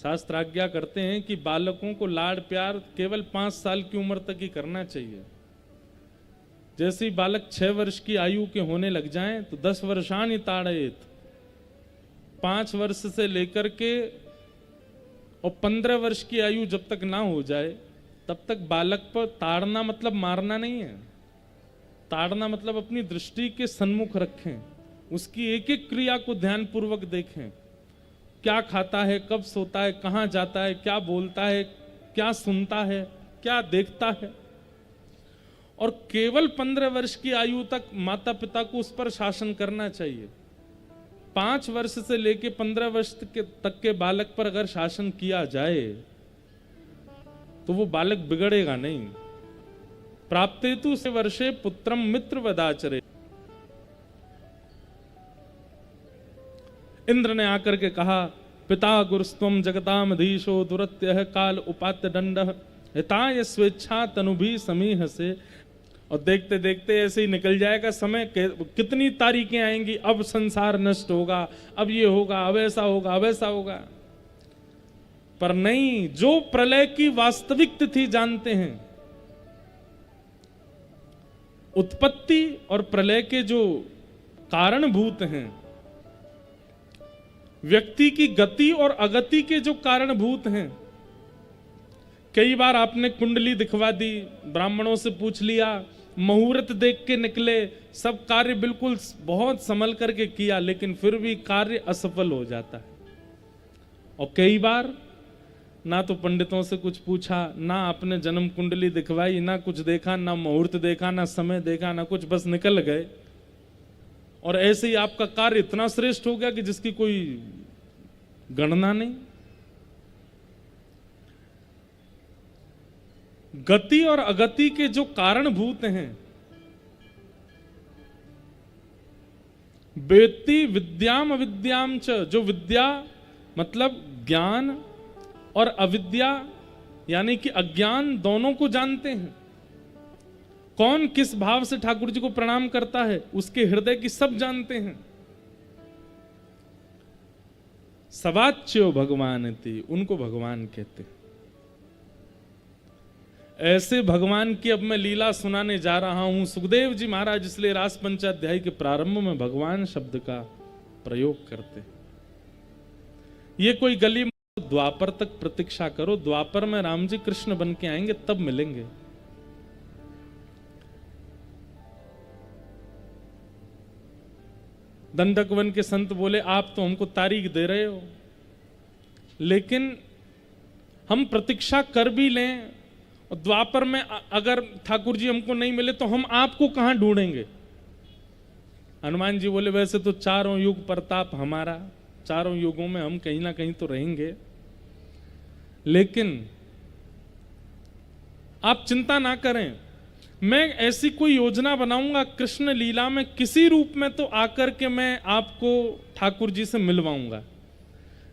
शास्त्र आज्ञा करते हैं कि बालकों को लाड़ प्यार केवल 5 साल की उम्र तक ही करना चाहिए। जैसे ही बालक 6 वर्ष की आयु के होने लग जाएं तो 10 वर्षानि ताड़येत, 5 वर्ष से लेकर के और 15 वर्ष की आयु जब तक ना हो जाए तब तक बालक पर ताड़ना मतलब मारना नहीं है। ताड़ना मतलब अपनी दृष्टि के सन्मुख रखें, उसकी एक एक क्रिया को ध्यानपूर्वक देखें। क्या खाता है, कब सोता है, कहाँ जाता है, क्या बोलता है, क्या सुनता है, क्या देखता है। और केवल 15 वर्ष की आयु तक माता पिता को उस पर शासन करना चाहिए। 5 वर्ष से लेकर 15 वर्ष तक के बालक पर अगर शासन किया जाए तो वो बालक बिगड़ेगा नहीं। प्राप्तेतु से वर्षे पुत्रम मित्र वदाचरे। इंद्र ने आकर के कहा, पिता गुरुस्त्वम जगतामधीशो दुरत्यः काल उपात्य दंड हिताय स्वेच्छा तनुभि समीह से। और देखते देखते ऐसे ही निकल जाएगा समय, कितनी तारीखें आएंगी, अब संसार नष्ट होगा, अब ये होगा, अब ऐसा होगा, अब ऐसा होगा। पर नहीं, जो प्रलय की वास्तविक तिथि जानते हैं, उत्पत्ति और प्रलय के जो कारणभूत हैं, व्यक्ति की गति और अगति के जो कारणभूत हैं। कई बार आपने कुंडली दिखवा दी, ब्राह्मणों से पूछ लिया, मुहूर्त देख के निकले, सब कार्य बिल्कुल बहुत संभल करके किया, लेकिन फिर भी कार्य असफल हो जाता है। और कई बार ना तो पंडितों से कुछ पूछा, ना आपने जन्म कुंडली दिखवाई, ना कुछ देखा, ना मुहूर्त देखा, ना समय देखा, ना कुछ, बस निकल गए। और ऐसे ही आपका कार्य इतना श्रेष्ठ हो गया कि जिसकी कोई गणना नहीं। गति और अगति के जो कारणभूत हैं, वेत्ति विद्याम अविद्याम च, जो विद्या मतलब ज्ञान और अविद्या यानी कि अज्ञान दोनों को जानते हैं। कौन किस भाव से ठाकुर जी को प्रणाम करता है उसके हृदय की सब जानते हैं। सवाच्यो भगवान थी, उनको भगवान कहते हैं। ऐसे भगवान की अब मैं लीला सुनाने जा रहा हूं। सुखदेव जी महाराज इसलिए रास पंचाध्याय के प्रारंभ में भगवान शब्द का प्रयोग करते हैं। ये कोई गली द्वापर तक प्रतीक्षा करो, द्वापर में राम जी कृष्ण बन के आएंगे तब मिलेंगे। दंडक वन के संत बोले, आप तो हमको तारीख दे रहे हो, लेकिन हम प्रतीक्षा कर भी लें और द्वापर में अगर ठाकुर जी हमको नहीं मिले तो हम आपको कहां ढूंढेंगे। हनुमान जी बोले, वैसे तो चारों युग प्रताप हमारा, चारों युगों में हम कहीं ना कहीं तो रहेंगे, लेकिन आप चिंता ना करें, मैं ऐसी कोई योजना बनाऊंगा कृष्ण लीला में किसी रूप में तो आकर के मैं आपको ठाकुर जी से मिलवाऊंगा,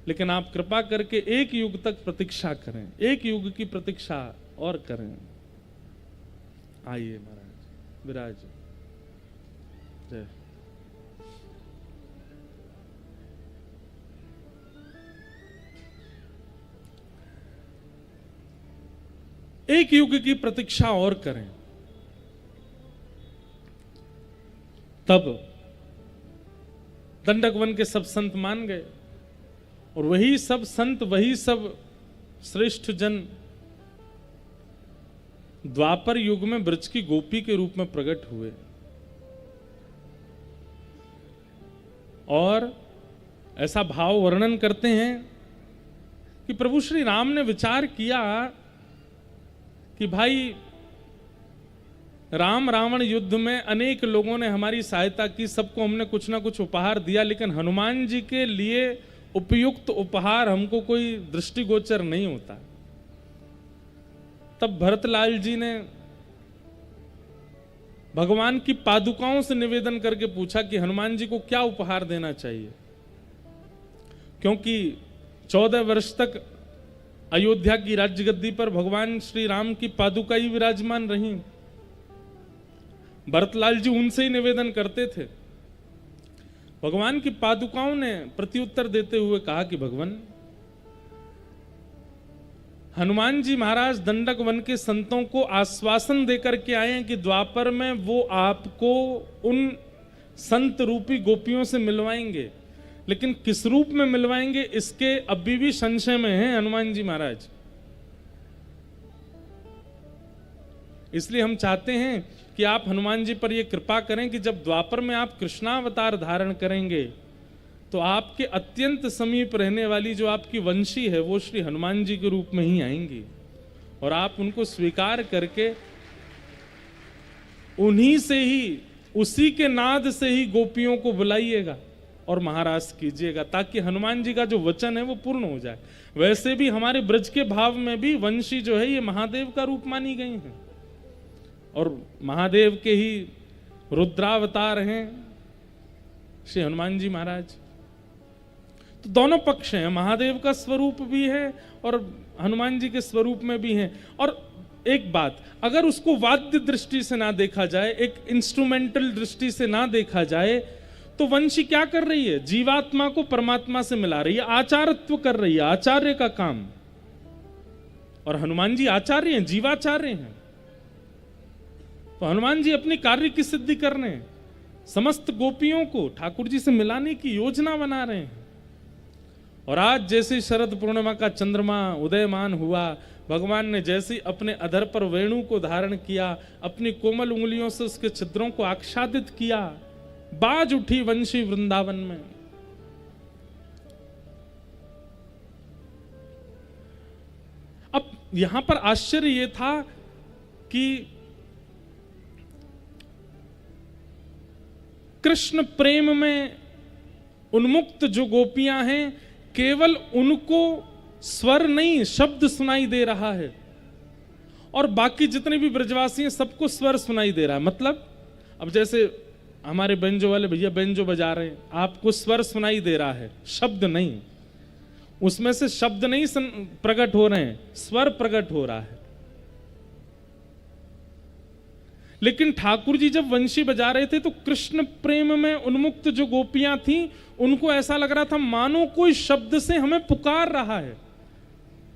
लेकिन आप कृपा करके एक युग तक प्रतीक्षा करें, एक युग की प्रतीक्षा और करें। आइए महाराज विराज। जय। एक युग की प्रतीक्षा और करें, तब दंडक वन के सब संत मान गए और वही सब संत, वही सब श्रेष्ठ जन द्वापर युग में ब्रज की गोपी के रूप में प्रकट हुए। और ऐसा भाव वर्णन करते हैं कि प्रभु श्री राम ने विचार किया कि भाई राम रावण युद्ध में अनेक लोगों ने हमारी सहायता की, सबको हमने कुछ ना कुछ उपहार दिया, लेकिन हनुमान जी के लिए उपयुक्त उपहार हमको कोई दृष्टिगोचर नहीं होता। तब भरतलाल जी ने भगवान की पादुकाओं से निवेदन करके पूछा कि हनुमान जी को क्या उपहार देना चाहिए, क्योंकि 14 वर्ष तक अयोध्या की राज्य गद्दी पर भगवान श्री राम की पादुका ही विराजमान रही। भरतलाल जी उनसे ही निवेदन करते थे। भगवान की पादुकाओं ने प्रत्युत्तर देते हुए कहा कि भगवान, हनुमान जी महाराज दंडक वन के संतों को आश्वासन देकर के आए हैं कि द्वापर में वो आपको उन संत रूपी गोपियों से मिलवाएंगे, लेकिन किस रूप में मिलवाएंगे इसके अभी भी संशय में हैं हनुमान जी महाराज। इसलिए हम चाहते हैं कि आप हनुमान जी पर यह कृपा करें कि जब द्वापर में आप कृष्णावतार धारण करेंगे तो आपके अत्यंत समीप रहने वाली जो आपकी वंशी है वो श्री हनुमान जी के रूप में ही आएंगी, और आप उनको स्वीकार करके उन्हीं से ही, उसी के नाद से ही गोपियों को बुलाइएगा और महाराज कीजिएगा, ताकि हनुमान जी का जो वचन है वो पूर्ण हो जाए। वैसे भी हमारे ब्रज के भाव में भी वंशी जो है ये महादेव का रूप मानी गई हैं, और महादेव के ही रुद्रावतार हैं श्री हनुमान जी महाराज। तो दोनों पक्ष हैं, महादेव का स्वरूप भी है और हनुमान जी के स्वरूप में भी हैं। और एक बात, अगर उसको वाद्य दृष्टि से ना देखा जाए, एक इंस्ट्रूमेंटल दृष्टि से ना देखा जाए, तो वंशी क्या कर रही है? जीवात्मा को परमात्मा से मिला रही है, आचार्यत्व कर रही है, आचार्य का काम। और हनुमान जी आचार्य हैं, जीवाचार्य हैं। तो हनुमान जी अपनी कार्य की सिद्धि कर रहे हैं, समस्त गोपियों को ठाकुर जी से मिलाने की योजना बना रहे हैं। और आज जैसे शरद पूर्णिमा का चंद्रमा उदयमान हुआ, भगवान ने जैसे अपने अधर पर वेणु को धारण किया, अपनी कोमल उंगलियों से उसके छिद्रों को आच्छादित किया, बाज उठी वंशी वृंदावन में। अब यहां पर आश्चर्य यह था कि कृष्ण प्रेम में उन्मुक्त जो गोपियां हैं, केवल उनको स्वर नहीं शब्द सुनाई दे रहा है, और बाकी जितने भी ब्रजवासी हैं सबको स्वर सुनाई दे रहा है। मतलब अब जैसे हमारे बेंजो वाले भैया बेंजो बजा रहे हैं, आपको स्वर सुनाई दे रहा है, शब्द नहीं, उसमें से शब्द नहीं प्रकट हो रहे हैं, स्वर प्रकट हो रहा है। लेकिन ठाकुर जी जब वंशी बजा रहे थे तो कृष्ण प्रेम में उन्मुक्त जो गोपियां थीं, उनको ऐसा लग रहा था मानो कोई शब्द से हमें पुकार रहा है।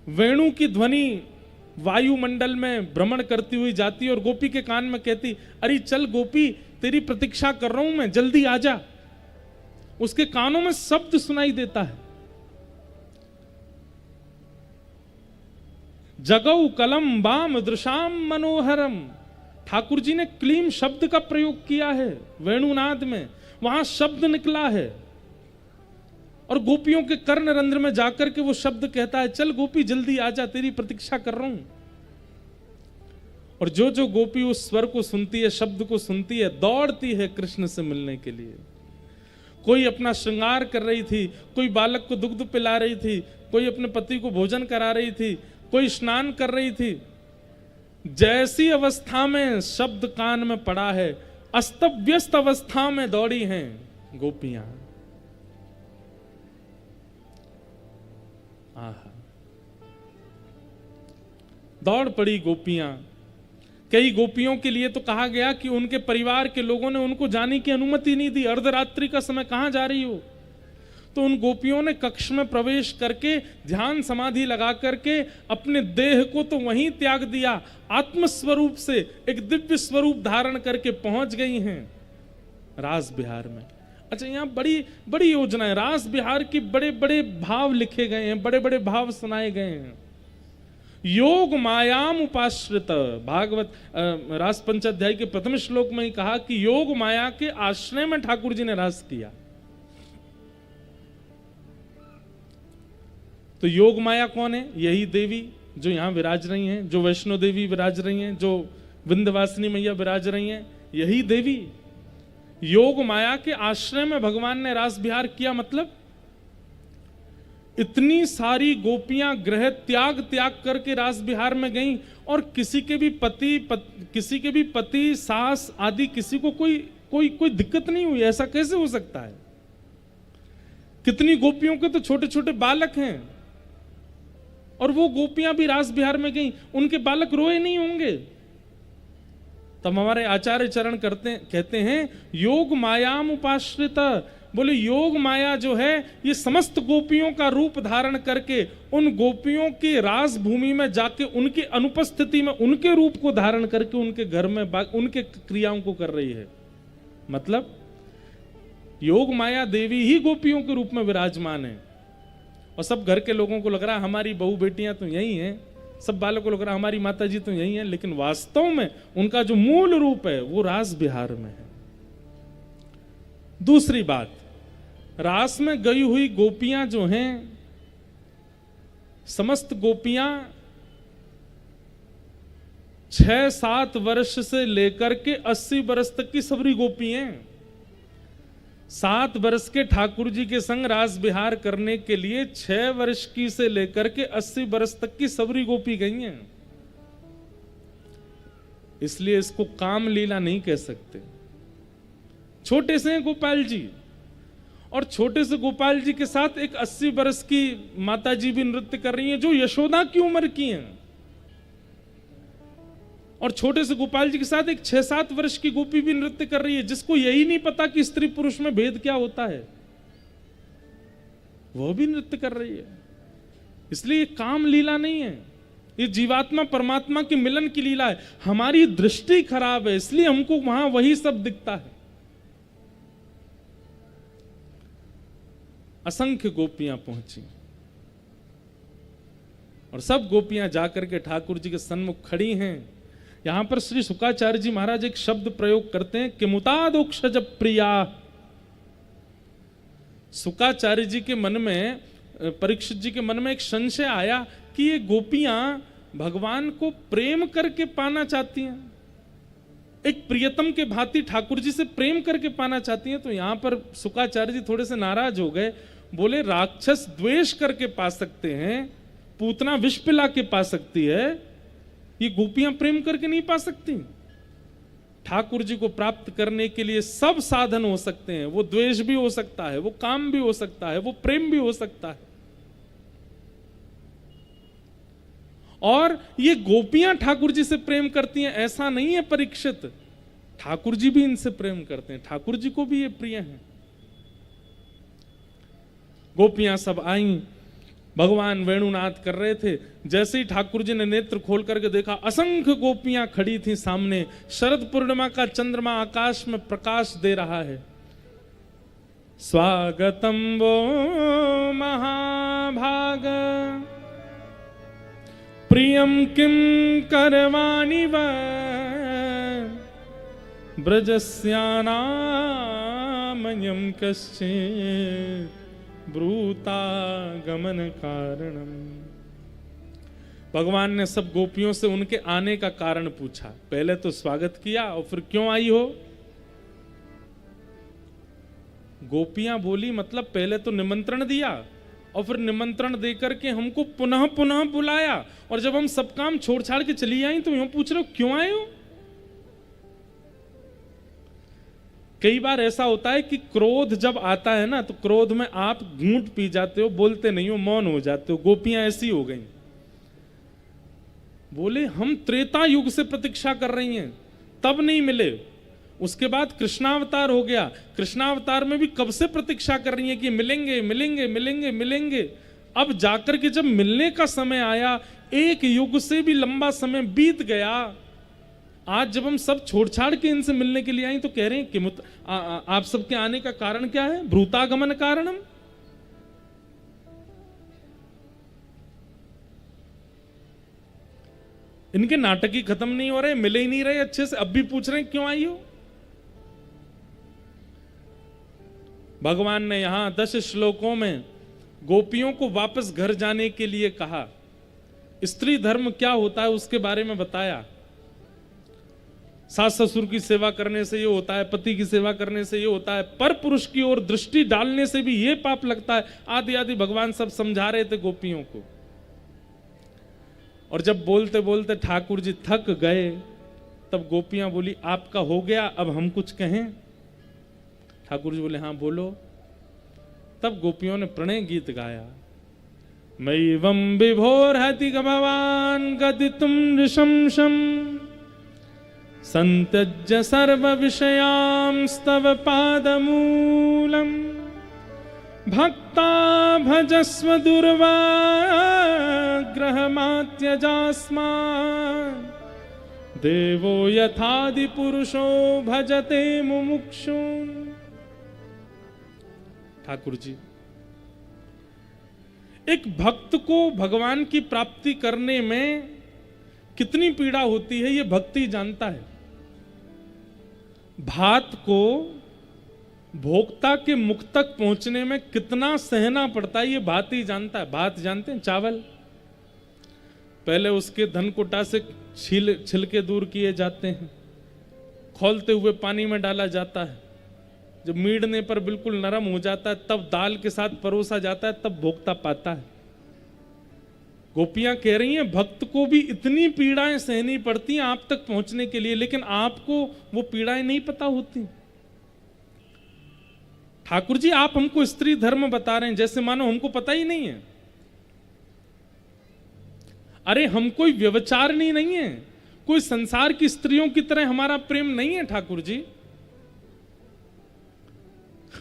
वेणु की ध्वनि वायुमंडल में भ्रमण करती हुई जाती और गोपी के कान में कहती, अरे चल गोपी, तेरी प्रतीक्षा कर रहा हूं मैं, जल्दी आजा। उसके कानों में शब्द सुनाई देता है, जगौ कलम बाम दृशाम मनोहरम। ठाकुर जी ने क्लीम शब्द का प्रयोग किया है वेणुनाद में, वहां शब्द निकला है, और गोपियों के कर्ण रंध्र में जाकर के वो शब्द कहता है, चल गोपी जल्दी आजा, तेरी प्रतीक्षा कर रहा हूं। और जो जो गोपी उस स्वर को सुनती है, शब्द को सुनती है, दौड़ती है कृष्ण से मिलने के लिए। कोई अपना श्रृंगार कर रही थी, कोई बालक को दुग्ध पिला रही थी, कोई अपने पति को भोजन करा रही थी, कोई स्नान कर रही थी। जैसी अवस्था में शब्द कान में पड़ा है, अस्त व्यस्त अवस्था में दौड़ी हैं गोपियां। आहा, दौड़ पड़ी गोपियां। कई गोपियों के लिए तो कहा गया कि उनके परिवार के लोगों ने उनको जाने की अनुमति नहीं दी, अर्धरात्रि का समय कहां जा रही हो। तो उन गोपियों ने कक्ष में प्रवेश करके ध्यान समाधि लगा करके अपने देह को तो वहीं त्याग दिया, आत्मस्वरूप से एक दिव्य स्वरूप धारण करके पहुंच गई हैं रास बिहार में। अच्छा, यहाँ बड़ी बड़ी योजना है, रास बिहार की बड़े बड़े भाव लिखे गए हैं, बड़े बड़े भाव सुनाए गए हैं। योग मायाम उपाश्रित, भागवत रास पंचाध्याय के प्रथम श्लोक में ही कहा कि योग माया के आश्रय में ठाकुर जी ने रास किया। तो योग माया कौन है? यही देवी जो यहां विराज रही हैं, जो वैष्णो देवी विराज रही हैं, जो विंध्यवासिनी मैया विराज रही हैं, यही देवी। योग माया के आश्रय में भगवान ने रास विहार किया। मतलब इतनी सारी गोपियां ग्रह त्याग करके रास विहार में गईं, और किसी के भी पति सास आदि किसी को कोई दिक्कत नहीं हुई। ऐसा कैसे हो सकता है? कितनी गोपियों के तो छोटे छोटे बालक हैं, और वो गोपियां भी रास विहार में गईं, उनके बालक रोए नहीं होंगे। तब हमारे आचार्य चरण कहते हैं योग मायाम उपाश्रित, बोले योग माया जो है ये समस्त गोपियों का रूप धारण करके उन गोपियों की रास भूमि में जाके उनकी अनुपस्थिति में उनके रूप को धारण करके उनके घर में उनके क्रियाओं को कर रही है। मतलब योग माया देवी ही गोपियों के रूप में विराजमान है। और सब घर के लोगों को लग रहा है हमारी बहू बेटियां तो यही हैं, सब बालों को लग रहा है हमारी माता जी तो यही हैं, लेकिन वास्तव में उनका जो मूल रूप है वो रास बिहार में है। दूसरी बात, रास में गई हुई गोपियां जो हैं, समस्त गोपियां 6-7 वर्ष से लेकर के 80 वर्ष तक की सबरी गोपी हैं। 7 वर्ष के ठाकुर जी के संग रास बिहार करने के लिए 6 वर्ष की से लेकर के 80 वर्ष तक की सबरी गोपी गई हैं। इसलिए इसको काम लीला नहीं कह सकते। छोटे से हैं गोपाल जी, और छोटे से गोपाल जी के साथ एक 80 वर्ष की माता जी भी नृत्य कर रही हैं जो यशोदा की उम्र की हैं, और छोटे से गोपाल जी के साथ एक 6-7 वर्ष की गोपी भी नृत्य कर रही है, जिसको यही नहीं पता कि स्त्री पुरुष में भेद क्या होता है, वो भी नृत्य कर रही है। इसलिए काम लीला नहीं है, ये जीवात्मा परमात्मा के मिलन की लीला है। हमारी दृष्टि खराब है इसलिए हमको वहां वही सब दिखता है। असंख्य गोपियां पहुंची और सब गोपियां जाकर के ठाकुर जी के सन्मुख खड़ी हैं। यहां पर श्री शुकाचार्य जी महाराज एक शब्द प्रयोग करते हैं कि मुतादोक्षज प्रिया। शुकाचार्य जी के मन में, परीक्षित जी के मन में एक संशय आया कि ये गोपियां भगवान को प्रेम करके पाना चाहती हैं, एक प्रियतम के भांति ठाकुर जी से प्रेम करके पाना चाहती हैं। तो यहां पर शुकाचार्य जी थोड़े से नाराज हो गए, बोले राक्षस द्वेष करके पा सकते हैं, पूतना विष पिला के पा सकती है, ये गोपियां प्रेम करके नहीं पा सकती। ठाकुर जी को प्राप्त करने के लिए सब साधन हो सकते हैं, वो द्वेष भी हो सकता है, वो काम भी हो सकता है, वो प्रेम भी हो सकता है। और ये गोपियां ठाकुर जी से प्रेम करती हैं ऐसा नहीं है परीक्षित, ठाकुर जी भी इनसे प्रेम करते हैं, ठाकुर जी को भी ये प्रिय हैं। गोपियां सब आईं, भगवान वेणुनाद कर रहे थे। जैसे ही ठाकुर जी ने नेत्र खोल करके देखा, असंख्य गोपियां खड़ी थी सामने। शरद पूर्णिमा का चंद्रमा आकाश में प्रकाश दे रहा है। स्वागतम वो महाभाग प्रियम किम करवाणि व ब्रजस्यानामयं कश्चित् ब्रूता गमन कारणम। भगवान ने सब गोपियों से उनके आने का कारण पूछा। पहले तो स्वागत किया और फिर क्यों आई हो। गोपियां बोली मतलब पहले तो निमंत्रण दिया और फिर निमंत्रण देकर के हमको पुनः पुनः बुलाया, और जब हम सब काम छोड़ छाड़ के चली आई तो यूं पूछ रहे हो क्यों आए हो। कई बार ऐसा होता है कि क्रोध जब आता है ना, तो क्रोध में आप घूंट पी जाते हो, बोलते नहीं हो, मौन हो जाते हो। गोपियां ऐसी हो गई। बोले हम त्रेता युग से प्रतीक्षा कर रही हैं, तब नहीं मिले। उसके बाद कृष्णावतार हो गया, कृष्णावतार में भी कब से प्रतीक्षा कर रही हैं कि मिलेंगे मिलेंगे मिलेंगे मिलेंगे। अब जाकर के जब मिलने का समय आया, एक युग से भी लंबा समय बीत गया। आज जब हम सब छोड़ छाड़ के इनसे मिलने के लिए आई तो कह रहे हैं कि आप सबके आने का कारण क्या है, ब्रूतागमन कारणम। इनके नाटक ही खत्म नहीं हो रहे, मिले ही नहीं रहे अच्छे से, अब भी पूछ रहे हैं क्यों आई हो। भगवान ने यहां 10 श्लोकों में गोपियों को वापस घर जाने के लिए कहा। स्त्री धर्म क्या होता है उसके बारे में बताया। सास ससुर की सेवा करने से ये होता है, पति की सेवा करने से ये होता है, पर पुरुष की ओर दृष्टि डालने से भी ये पाप लगता है, आदि आदि भगवान सब समझा रहे थे गोपियों को। और जब बोलते बोलते ठाकुर जी थक गए, तब गोपियां बोली आपका हो गया, अब हम कुछ कहें। ठाकुर जी बोले हाँ बोलो। तब गोपियों ने प्रणय गीत गाया। मैवं विभोरहति भवान गदितुम नृशंसम संत्यज्य सर्व विषयांस्तव पादमूलम भक्ता भजस्व दुर्वाग्रहमात्यजास्मान् देवो यथादि पुरुषो भजते मुमुक्षुन्। ठाकुर जी, एक भक्त को भगवान की प्राप्ति करने में कितनी पीड़ा होती है ये भक्ति जानता है। भात को भोक्ता के मुख तक पहुंचने में कितना सहना पड़ता है ये भात ही जानता है। भात जानते हैं, चावल पहले उसके धनकुटा से छिलके दूर किए जाते हैं, खौलते हुए पानी में डाला जाता है, जब मीडने पर बिल्कुल नरम हो जाता है तब दाल के साथ परोसा जाता है, तब भोक्ता पाता है। गोपियां कह रही हैं भक्त को भी इतनी पीड़ाएं सहनी पड़ती हैं आप तक पहुंचने के लिए, लेकिन आपको वो पीड़ाएं नहीं पता होती। ठाकुर जी आप हमको स्त्री धर्म बता रहे हैं जैसे मानो हमको पता ही नहीं है। अरे हम कोई व्यभिचारिणी नहीं है, कोई संसार की स्त्रियों की तरह हमारा प्रेम नहीं है ठाकुर जी।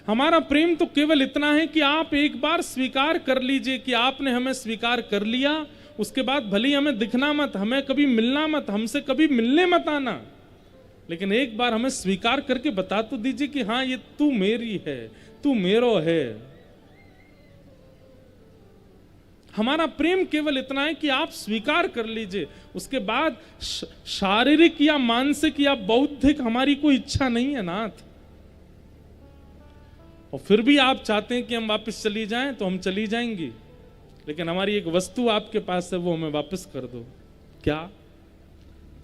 हमारा प्रेम तो केवल इतना है कि आप एक बार स्वीकार कर लीजिए कि आपने हमें स्वीकार कर लिया, उसके बाद भले हमें दिखना मत, हमें कभी मिलना मत, हमसे कभी मिलने मत आना, लेकिन एक बार हमें स्वीकार करके बता तो दीजिए कि हाँ ये तू मेरी है, तू मेरो है। हमारा प्रेम केवल इतना है कि आप स्वीकार कर लीजिए, उसके बाद शारीरिक या मानसिक या बौद्धिक हमारी कोई इच्छा नहीं है नाथ। और फिर भी आप चाहते हैं कि हम वापस चली जाएं तो हम चली जाएंगी, लेकिन हमारी एक वस्तु आपके पास है वो हमें वापस कर दो। क्या?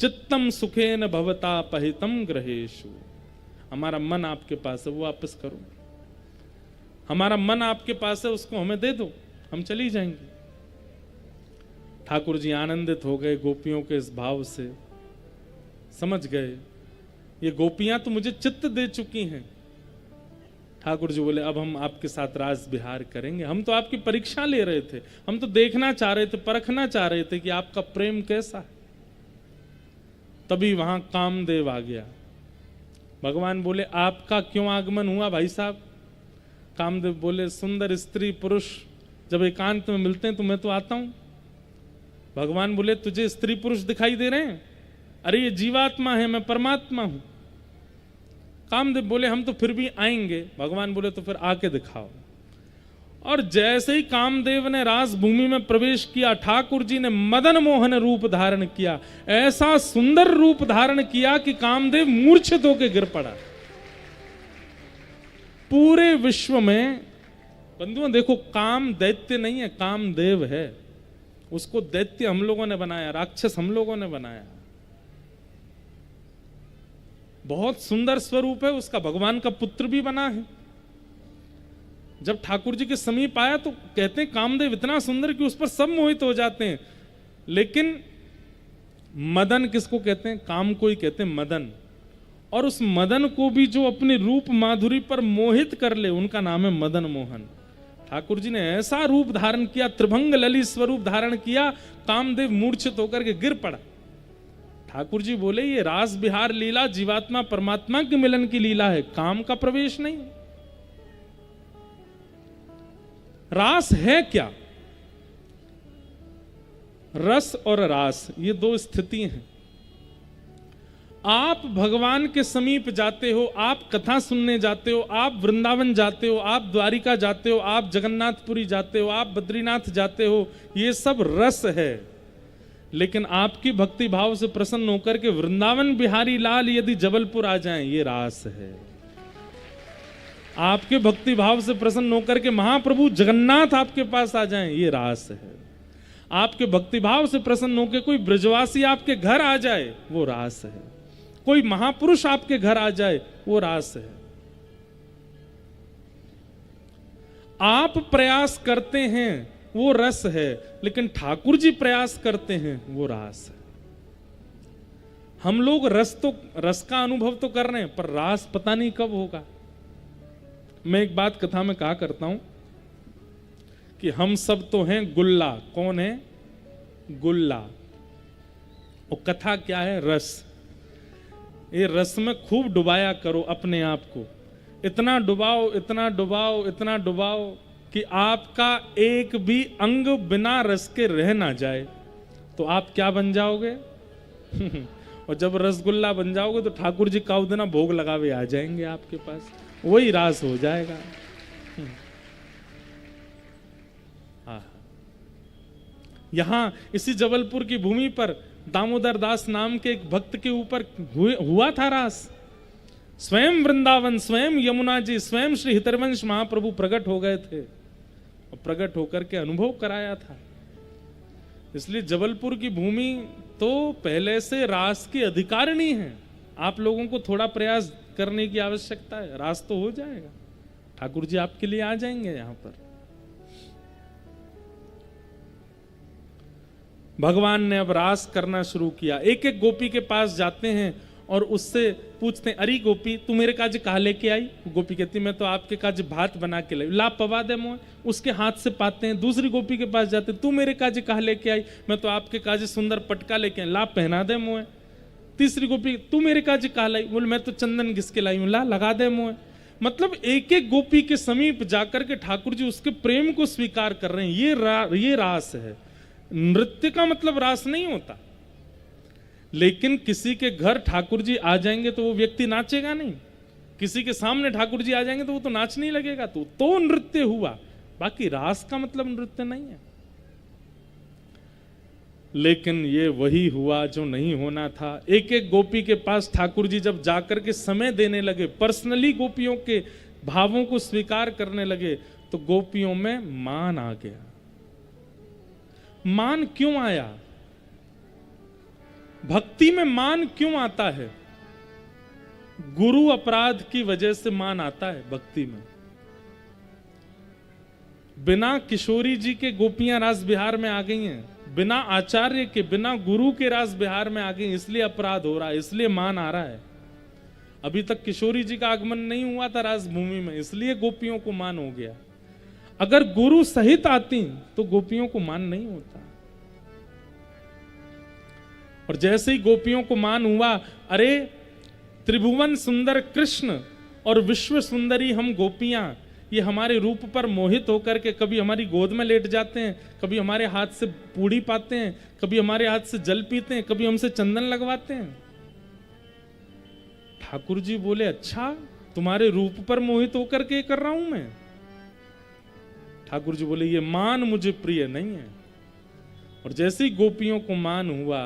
चित्तम सुखेन भवता पहितम ग्रहेषु। हमारा मन आपके पास है वो वापस करो, हमारा मन आपके पास है उसको हमें दे दो, हम चली जाएंगे। ठाकुर जी आनंदित हो गए गोपियों के इस भाव से, समझ गए ये गोपियां तो मुझे चित्त दे चुकी हैं। ठाकुर जी बोले अब हम आपके साथ रास विहार करेंगे। हम तो आपकी परीक्षा ले रहे थे, हम तो देखना चाह रहे थे, परखना चाह रहे थे कि आपका प्रेम कैसा है। तभी वहां कामदेव आ गया। भगवान बोले आपका क्यों आगमन हुआ भाई साहब? कामदेव बोले सुंदर स्त्री पुरुष जब एकांत में मिलते हैं तो मैं तो आता हूं। भगवान बोले तुझे स्त्री पुरुष दिखाई दे रहे हैं? अरे ये जीवात्मा है, मैं परमात्मा हूं। कामदेव बोले हम तो फिर भी आएंगे। भगवान बोले तो फिर आके दिखाओ। और जैसे ही कामदेव ने रास भूमि में प्रवेश किया, ठाकुर जी ने मदन मोहन रूप धारण किया। ऐसा सुंदर रूप धारण किया कि कामदेव मूर्छित होकर गिर पड़ा। पूरे विश्व में बंधुओं देखो, काम दैत्य नहीं है, कामदेव है। उसको दैत्य हम लोगों ने बनाया, राक्षस हम लोगों ने बनाया। बहुत सुंदर स्वरूप है उसका, भगवान का पुत्र भी बना है। जब ठाकुर जी के समीप आया तो कहते हैं कामदेव इतना सुंदर कि उस पर सब मोहित हो जाते हैं। लेकिन मदन किसको कहते हैं? काम को ही कहते हैं मदन। और उस मदन को भी जो अपने रूप माधुरी पर मोहित कर ले उनका नाम है मदन मोहन। ठाकुर जी ने ऐसा रूप धारण किया, त्रिभंग ललित स्वरूप धारण किया, कामदेव मूर्छित होकर के गिर पड़ा। ठाकुर जी बोले ये रास विहार लीला जीवात्मा परमात्मा के मिलन की लीला है, काम का प्रवेश नहीं। रास है क्या? रस और रास ये दो स्थिति हैं। आप भगवान के समीप जाते हो, आप कथा सुनने जाते हो, आप वृंदावन जाते हो, आप द्वारिका जाते हो, आप जगन्नाथपुरी जाते हो, आप बद्रीनाथ जाते हो, ये सब रस है। लेकिन आपकी भक्ति भाव से प्रसन्न होकर के वृंदावन बिहारी लाल यदि जबलपुर आ जाएं, ये रास है। आपके भक्ति भाव से प्रसन्न होकर के महाप्रभु जगन्नाथ आपके पास आ जाएं, ये रास है। आपके भक्ति भाव से प्रसन्न होकर कोई ब्रजवासी आपके घर आ जाए, वो रास है। कोई महापुरुष आपके घर आ जाए, वो रास है। आप प्रयास करते हैं वो रस है, लेकिन ठाकुर जी प्रयास करते हैं वो रास है। हम लोग रस का अनुभव तो कर रहे हैं, पर रास पता नहीं कब होगा। मैं एक बात कथा में कहा करता हूं कि हम सब तो हैं गुल्ला। कौन है? गुल्ला। और कथा क्या है? रस। ये रस में खूब डुबाया करो अपने आप को। इतना डुबाओ, इतना डुबाओ, इतना डुबाओ कि आपका एक भी अंग बिना रस के रह ना जाए, तो आप क्या बन जाओगे? और जब रसगुल्ला बन जाओगे तो ठाकुर जी काउ देना भोग लगावे आ जाएंगे आपके पास, वही रास हो जाएगा। यहां इसी जबलपुर की भूमि पर दामोदर दास नाम के एक भक्त के ऊपर हुआ था रास। स्वयं वृंदावन, स्वयं यमुना जी, स्वयं श्री हितरवंश महाप्रभु प्रकट हो गए थे और प्रकट होकर के अनुभव कराया था। इसलिए जबलपुर की भूमि तो पहले से रास की अधिकारिणी है। आप लोगों को थोड़ा प्रयास करने की आवश्यकता है, रास तो हो जाएगा। ठाकुर जी आपके लिए आ जाएंगे यहां पर। भगवान ने अब रास करना शुरू किया। एक एक गोपी के पास जाते हैं और उससे पूछते हैं, अरे गोपी तू मेरे काज कहा लेके आई? गोपी कहती मैं तो आपके काज भात बना के लाई। ला पवा दे मोए, उसके हाथ से पाते हैं। दूसरी गोपी के पास जाते, तू मेरे काज कहा लेके आई? मैं तो आपके काज सुंदर पटका लेके आई। ला पहना दे मोए। तीसरी गोपी, तू मेरे काज कहा लाई? बोले मैं तो चंदन घिस के लाई हूं। ला लगा दे मोए। मतलब एक एक गोपी के समीप जाकर के ठाकुर जी उसके प्रेम को स्वीकार कर रहे हैं। ये रास है। नृत्य का मतलब रास नहीं होता, लेकिन किसी के घर ठाकुर जी आ जाएंगे तो वो व्यक्ति नाचेगा नहीं। किसी के सामने ठाकुर जी आ जाएंगे तो वो तो नाच नहीं लगेगा, तो नृत्य हुआ। बाकी रास का मतलब नृत्य नहीं है। लेकिन ये वही हुआ जो नहीं होना था। एक एक गोपी के पास ठाकुर जी जब जाकर के समय देने लगे, पर्सनली गोपियों के भावों को स्वीकार करने लगे, तो गोपियों में मान आ गया। मान क्यों आया? भक्ति में मान क्यों आता है? गुरु अपराध की वजह से मान आता है भक्ति में। बिना किशोरी जी के गोपियां रास बिहार में आ गई हैं, बिना आचार्य के, बिना गुरु के रास बिहार में आ गई, इसलिए अपराध हो रहा है, इसलिए मान आ रहा है। अभी तक किशोरी जी का आगमन नहीं हुआ था रास भूमि में, इसलिए गोपियों को मान हो गया। अगर गुरु सहित आती तो गोपियों को मान नहीं होता। और जैसे ही गोपियों को मान हुआ, अरे त्रिभुवन सुंदर कृष्ण और विश्व सुंदरी हम गोपियां, ये हमारे रूप पर मोहित होकर के कभी हमारी गोद में लेट जाते हैं, कभी हमारे हाथ से पूड़ी पाते हैं, कभी हमारे हाथ से जल पीते हैं, कभी हमसे चंदन लगवाते हैं। ठाकुर जी बोले, अच्छा तुम्हारे रूप पर मोहित होकर के कर रहा हूं मैं? ठाकुर जी बोले, ये मान मुझे प्रिय नहीं है। और जैसे ही गोपियों को मान हुआ,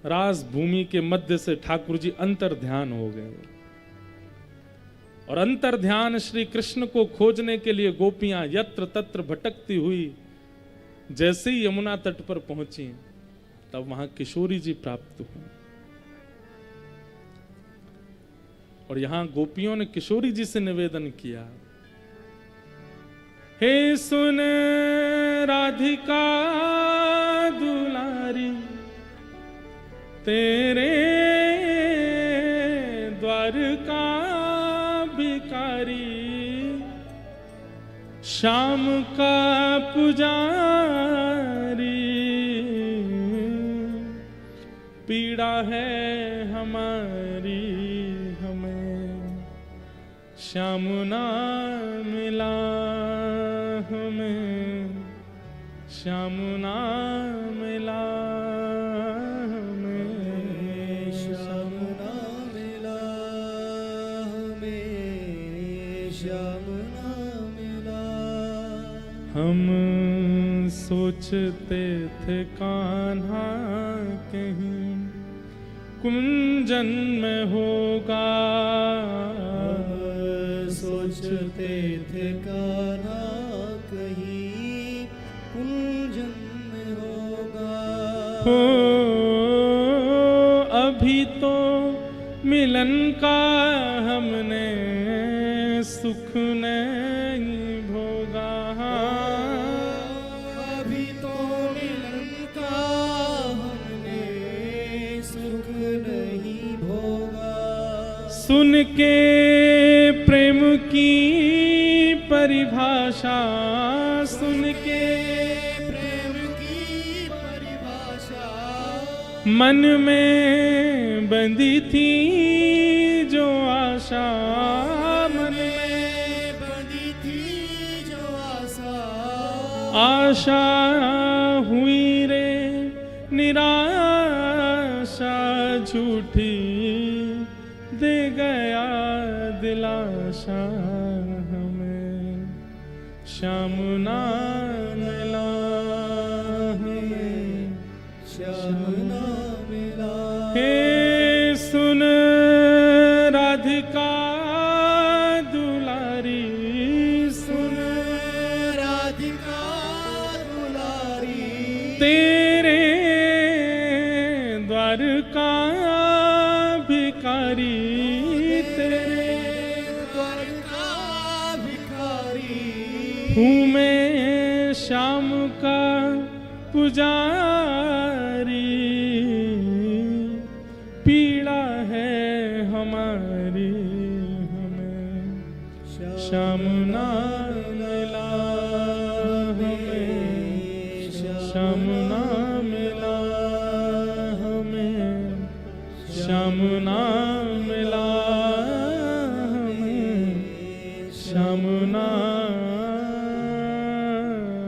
रास भूमि के मध्य से ठाकुर जी अंतर ध्यान हो गए। और अंतर ध्यान श्री कृष्ण को खोजने के लिए गोपियां यत्र तत्र भटकती हुई जैसे ही यमुना तट पर पहुंची, तब वहां किशोरी जी प्राप्त हुई। और यहां गोपियों ने किशोरी जी से निवेदन किया, हे सुन राधिका दुलारी, तेरे द्वार का भिखारी, श्याम का पुजारी, पीड़ा है हमारी हमें, श्याम ना मिला हमें, श्याम ना मिला हमें, श्याम ना मिला हमें, श्याम ना मिला। हम सोचते थे कान्हा कहीं कुंजन में होगा, सोचते थे कान्हा कहीं कुंजन में होगा। हो अभी तो मिलन का हमने सुख नहीं भोगा, अभी तो मिलन का हमने सुख नहीं भोगा। सुन के प्रेम की परिभाषा, सुन के प्रेम की परिभाषा, मन में बंधी थी जो आशा, मन में बंधी थी जो आशा हुई रे निराशा झूठी, दे गया दिलाशा हमें, श्याम ना मिला हमें, श्याम ना मिला। हे सुन राधिका दुलारी, सुन राधिका दुलारी, तेरे द्वार का भिखारी, तेरे द्वार का भिखारी, हूँ मैं श्याम का पुजारी, पीड़ा है हमारी हमें, श्याम ना मिला हमें, श्याम ना मिला हमें, श्याम ना मिला हमें, श्याम ना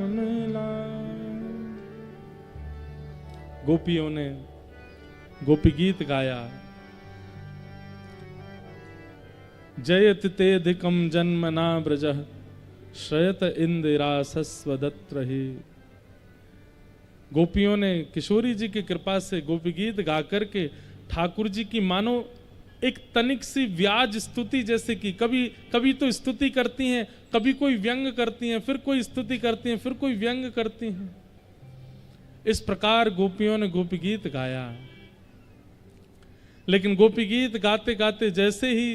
मिला। गोपियों ने गोपी गीत गाया। जयति तेधिकम जन्म ना ब्रजः, श्रयत इंदिरासस्वदत्र ही। गोपियों ने किशोरी जी की कृपा से गोपी गीत गा करके ठाकुर जी की मानो एक तनिक सी व्याज स्तुति जैसे कि कभी कभी तो स्तुति करती हैं, कभी कोई व्यंग करती हैं, फिर कोई स्तुति करती हैं, फिर कोई व्यंग करती हैं। इस प्रकार गोपियों ने गोपी गीत गाया। लेकिन गोपी गीत गाते गाते जैसे ही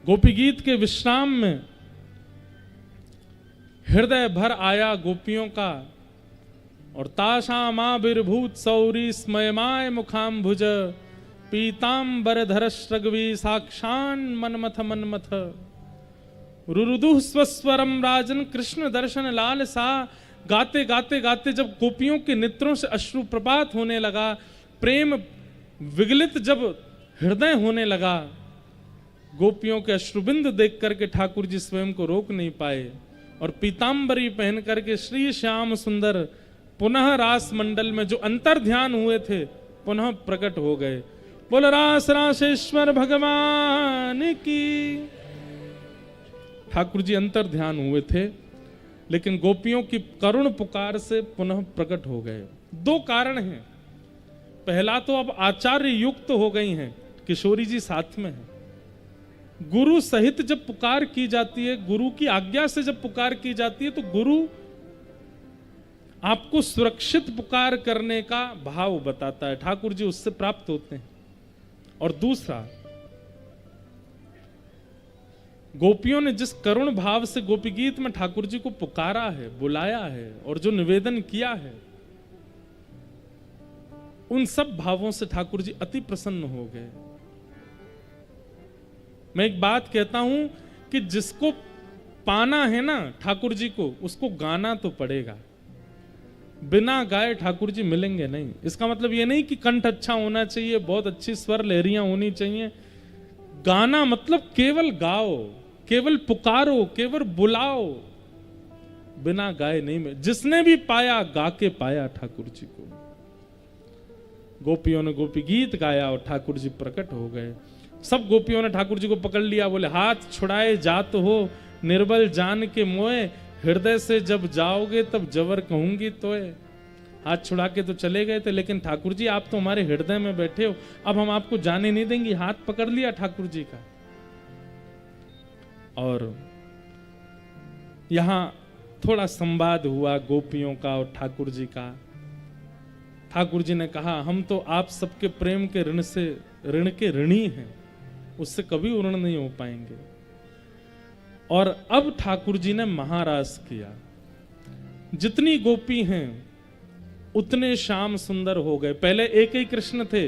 गोपी गीत के विश्राम में हृदय भर आया गोपियों का, और तासामाविर्भूत सौरी स्मयमाय मुखाम्भुज, पीतांबर श्रगवी साक्षान मनमथ मनमथ, रुरुदुः स्वस्वरम राजन कृष्ण दर्शन लाल सा। गाते गाते गाते जब गोपियों के नेत्रों से अश्रु प्रपात होने लगा, प्रेम विगलित जब हृदय होने लगा, गोपियों के अश्रुबिंद देख करके ठाकुर जी स्वयं को रोक नहीं पाए, और पीतांबरी पहन करके श्री श्याम सुंदर पुनः रास मंडल में जो अंतर ध्यान हुए थे पुनः प्रकट हो गए। बोल रास रासेश्वर भगवान की। ठाकुर जी अंतर ध्यान हुए थे, लेकिन गोपियों की करुण पुकार से पुनः प्रकट हो गए। दो कारण हैं। पहला तो अब आचार्य युक्त हो गई हैं, किशोरी जी साथ में है। गुरु सहित जब पुकार की जाती है, गुरु की आज्ञा से जब पुकार की जाती है, तो गुरु आपको सुरक्षित पुकार करने का भाव बताता है। ठाकुर जी उससे प्राप्त होते हैं। और दूसरा, गोपियों ने जिस करुण भाव से गोपी गीत में ठाकुर जी को पुकारा है, बुलाया है और जो निवेदन किया है, उन सब भावों से ठाकुर जी अति प्रसन्न हो गए। मैं एक बात कहता हूं कि जिसको पाना है ना ठाकुर जी को, उसको गाना तो पड़ेगा। बिना गाए ठाकुर जी मिलेंगे नहीं। इसका मतलब ये नहीं कि कंठ अच्छा होना चाहिए, बहुत अच्छी स्वर लहरियां होनी चाहिए। गाना मतलब केवल गाओ, केवल पुकारो, केवल बुलाओ, बिना गाए नहीं मिले। जिसने भी पाया गा के पाया ठाकुर जी को। गोपियों ने गोपी गीत गाया और ठाकुर जी प्रकट हो गए। सब गोपियों ने ठाकुर जी को पकड़ लिया, बोले हाथ छुड़ाए जात हो निर्बल जान के मोए, हृदय से जब जाओगे तब जवर कहूंगी तोए। हाथ छुड़ा के तो चले गए थे, लेकिन ठाकुर जी आप तो हमारे हृदय में बैठे हो, अब हम आपको जाने नहीं देंगे। हाथ पकड़ लिया ठाकुर जी का। और यहां थोड़ा संवाद हुआ गोपियों का और ठाकुर जी का। ठाकुर जी ने कहा, हम तो आप सबके प्रेम के ऋण के ऋणी हैं, उससे कभी ऋण नहीं हो पाएंगे। और अब ठाकुर जी ने महारास किया। जितनी गोपी हैं उतने श्याम सुंदर हो गए। पहले एक ही कृष्ण थे,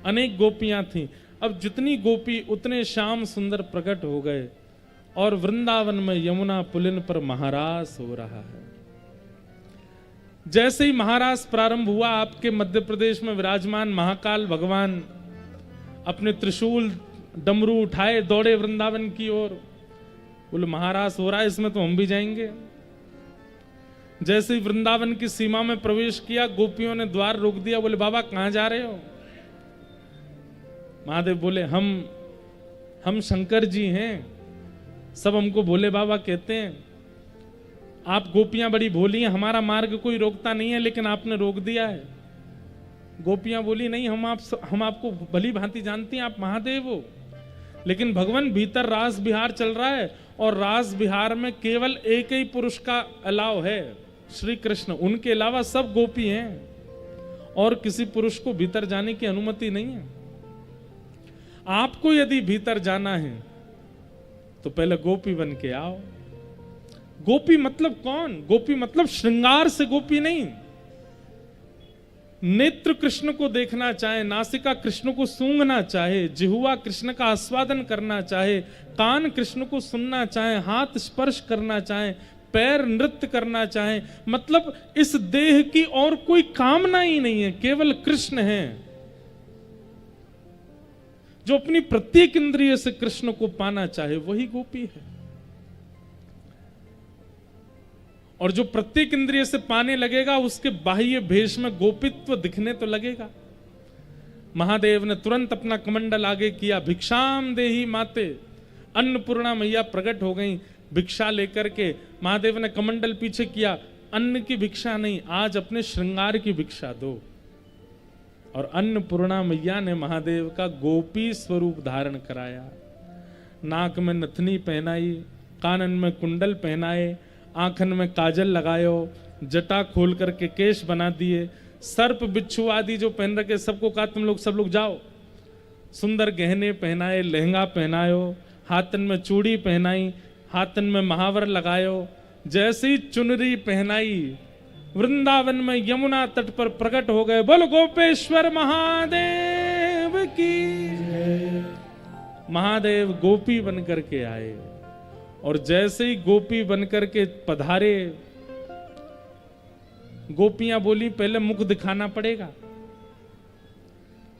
अनेक गोपियां थीं। अब जितनी गोपी उतने श्याम सुंदर प्रकट हो गए, और वृंदावन में यमुना पुलिन पर महारास हो रहा है। जैसे ही महारास प्रारंभ हुआ, आपके मध्य प्रदेश में विराजमान महाकाल भगवान अपने त्रिशूल डमरू उठाए दौड़े वृंदावन की ओर। बोले महारास हो रहा है, इसमें तो हम भी जाएंगे। जैसे ही वृंदावन की सीमा में प्रवेश किया, गोपियों ने द्वार रोक दिया, बोले बाबा कहां जा रहे हो? महादेव बोले हम शंकर जी हैं, सब हमको भोले बाबा कहते हैं। आप गोपियां बड़ी भोली हैं, हमारा मार्ग कोई रोकता नहीं है, लेकिन आपने रोक दिया है। गोपियां बोली नहीं, हम आपको भली भांति जानती हैं, आप महादेव हो। लेकिन भगवान भीतर रास विहार चल रहा है, और रास विहार में केवल एक ही पुरुष का अलाव है, श्री कृष्ण। उनके अलावा सब गोपी हैं, और किसी पुरुष को भीतर जाने की अनुमति नहीं है। आपको यदि भीतर जाना है तो पहले गोपी बन के आओ। गोपी मतलब कौन? गोपी मतलब श्रृंगार से गोपी नहीं। नेत्र कृष्ण को देखना चाहे, नासिका कृष्ण को सूंघना चाहे, जिह्वा कृष्ण का आस्वादन करना चाहे, कान कृष्ण को सुनना चाहे, हाथ स्पर्श करना चाहे, पैर नृत्य करना चाहे, मतलब इस देह की और कोई कामना ही नहीं है, केवल कृष्ण है। जो अपनी प्रत्येक इंद्रिय से कृष्ण को पाना चाहे वही गोपी है। और जो प्रत्येक इंद्रिय से पाने लगेगा, उसके बाह्य भेष में गोपित्व दिखने तो लगेगा। महादेव ने तुरंत अपना कमंडल आगे किया, भिक्षाम देहि माते। अन्नपूर्णा मैया प्रकट हो गई भिक्षा लेकर के। महादेव ने कमंडल पीछे किया, अन्न की भिक्षा नहीं, आज अपने श्रृंगार की भिक्षा दो। और अन्नपूर्णा मैया ने महादेव का गोपी स्वरूप धारण कराया। नाक में नथनी पहनाई, कानन में कुंडल पहनाए, आंखन में काजल लगायो, जटा खोल करके केश बना दिए, सर्प बिच्छू आदि जो पहन रखे सबको कहा तुम सब लोग जाओ। सुंदर गहने पहनाए, लहंगा पहनायो, हाथन में चूड़ी पहनाई, हाथन में महावर लगायो। जैसी चुनरी पहनाई, वृंदावन में यमुना तट पर प्रकट हो गए। बोलो गोपेश्वर महादेव की। महादेव गोपी बन करके आए, और जैसे ही गोपी बनकर के पधारे, गोपियां बोली पहले मुख दिखाना पड़ेगा।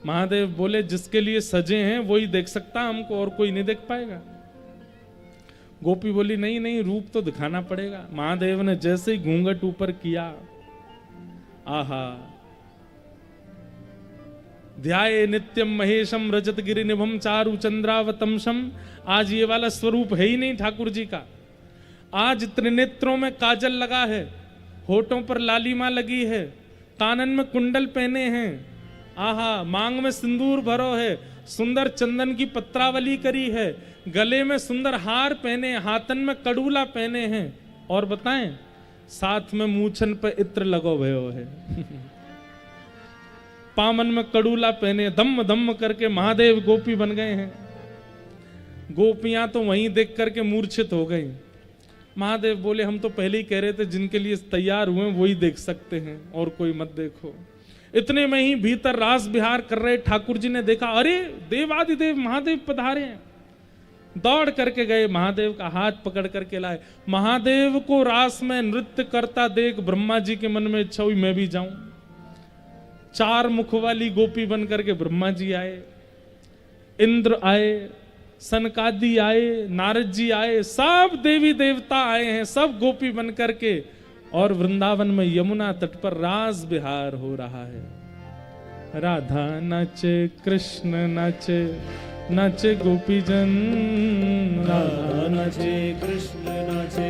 महादेव बोले जिसके लिए सजे हैं वही देख सकता, हमको और कोई नहीं देख पाएगा। गोपी बोली नहीं नहीं, रूप तो दिखाना पड़ेगा। महादेव ने जैसे ही घूंघट ऊपर किया, आहा, ध्याये नित्यम महेशम रजत गिरि निभम चारु चंद्रावतंसम। आज ये वाला स्वरूप है ही नहीं ठाकुर जी का। आज त्रिनेत्रों में काजल लगा है, होठों पर लालिमा लगी है, कानन में कुंडल पहने हैं, आहा, मांग में सिंदूर भरो है, सुंदर चंदन की पत्रावली करी है, गले में सुंदर हार पहने, हाथन में कड़ूला पहने हैं, और बताएं साथ में मूछन पे इत्र लगो भयो है। पामन में कड़ूला पहने, दम दम करके महादेव गोपी बन गए हैं। गोपियां तो वहीं देख करके मूर्छित हो गई। महादेव बोले हम तो पहले ही कह रहे थे जिनके लिए तैयार हुए वही देख सकते हैं, और कोई मत देखो। इतने में ही भीतर रास विहार कर रहे ठाकुर जी ने देखा, अरे देवादिदेव महादेव पधारे हैं। दौड़ करके गए, महादेव का हाथ पकड़ करके लाए। महादेव को रास में नृत्य करता देख ब्रह्मा जी के मन में इच्छा हुई मैं भी जाऊं। 4 मुख वाली गोपी बन करके ब्रह्मा जी आए, इंद्र आए, सनकादि आए, नारद जी आए, सब देवी देवता आए हैं, सब गोपी बन करके। और वृंदावन में यमुना तट पर रास विहार हो रहा है। राधा नाचे, कृष्ण नाचे, नाचे गोपी जन। राधा नाचे, कृष्ण नाचे,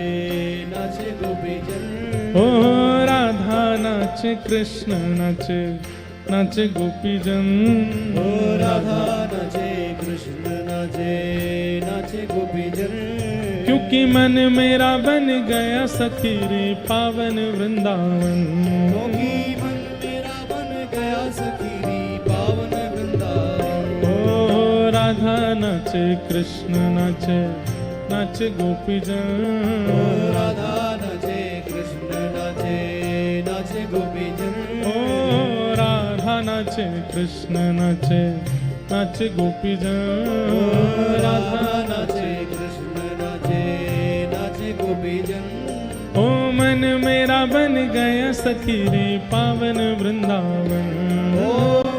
नाचे गोपी जन। ओ राधा नाचे, कृष्ण नाचे, नाचे गोपी जन। ओ राधा नाचे, कृष्ण नाचे, नाचे गोपी जन। क्योंकि मन मेरा बन गया सखी रे पावन वृंदावन। क्योंकि मन मेरा बन गया सखी रे पावन वृंदावन। ओ राधा नाचे, कृष्ण नाचे, नाचे गोपी जन। ओ राधा नाचे, कृष्ण नाचे, नाचे गोपी जन। ओ राधा नाचे, कृष्ण नाचे, नाचे गोपी जन। ओ राधा नाचे, कृष्ण नाचे, नाचे गोपी जन। ओ मन मेरा बन गया सखी रे पावन वृंदावन। ओ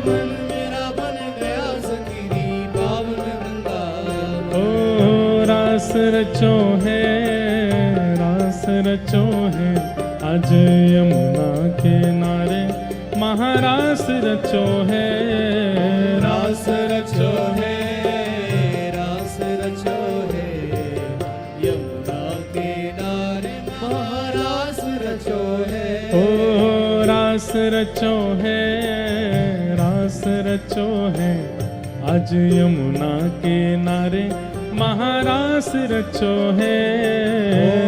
मन मेरा बन गया सखी रे पावन वृंदावन। ओ रास रचो है, रास रचो है, आज यमुना किनारे महारास रचो है, रास रचो है, रास रचो है, यमुना किनारे महारास रचो है। ओ रास रचो है, रास रचो है, आज यमुना किनारे महारास रचो है,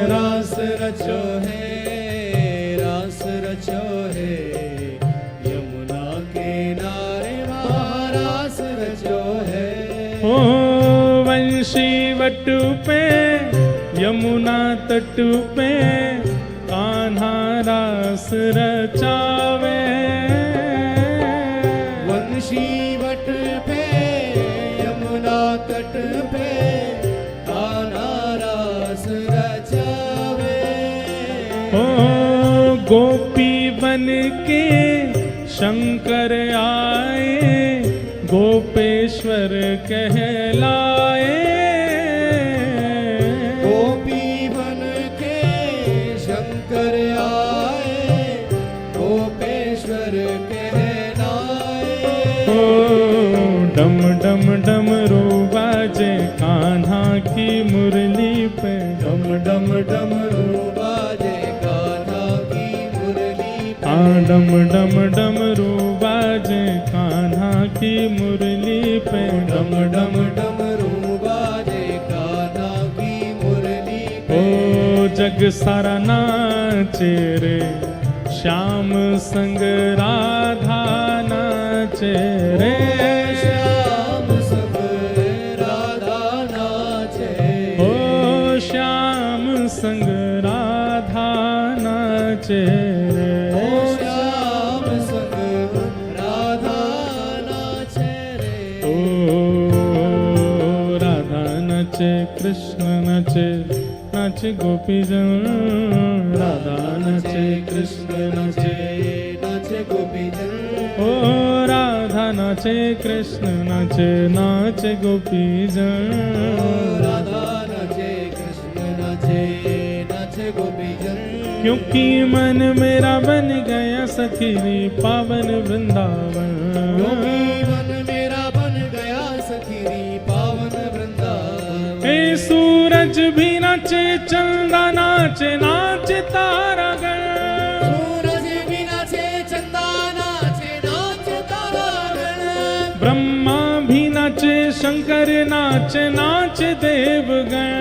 रास रचो है, रास रचो है, यमुना किनारे महारास रचो है। ओ वंशी वट पे यमुना तट पे कान्हा रास रचावे, वंशी वट पे यमुना तट पे कान्हा रास रचावे। ओ गोपी बन के शंकर आए, गोपेश्वर कहलाए, गोपी बन के शंकर आए, गोपेश्वर कहलाए। ओ डम डम डमरू बाजे कान्हा की मुरली पे, डम डम डमरू बाजे कान्हा की मुरली पे। डम डम डमरू बाजे कान्हा की मुरली पे, डम डम डमरू बाजे कान्हा की मुरली पे। ओ जग सारा नाचे रे, श्याम संग राधा नाचे रे, श्याम सब राधा नाचे। ओ श्याम संग राधा नाचे रे, ओ श्याम संग राधा नाचे रे। ओ राधा नाचे कृष्ण नाचे, नाचे गोपी जन, राधा नाचे कृष्ण नाचे, नाचे गोपी जन। ओ राधा नाचे कृष्ण नाचे, नाचे गोपी जन। राधा नाचे कृष्ण नाचे, नाचे गोपी जन। क्योंकि मन मेरा बन गया सखी पावन वृंदावन, क्योंकि मन मेरा बन गया सखी पावन वृंदावन। ए सूरज भी नाचे, चंदा नाचे, नाचे तारागण, सूरज भी नाचे, चंदा नाचे, नाचे तारागण। ब्रह्मा भी नाचे, शंकर नाचे, नाचे देवगण,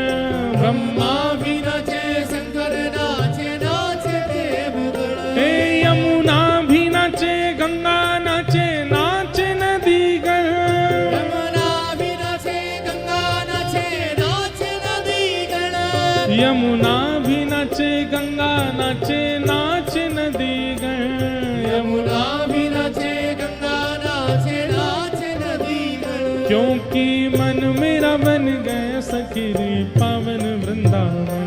ब्रह्मा भी नाचे, शंकर नाचे, नाचे देवगण। ए यमुना भी नाचे, गंगा नाचे, नाचे नदीगण, यमुना भी नाचे, गंगा नाचे, नाचे नदीगण। यमुना भी नाचे, गंगा नाचे, नाचे नदीगण, यमुना भी नाचे, गंगा नाचे, नाचे नदीगण। क्योंकि मन मेरा बन गया सखी पावन वृंदावन,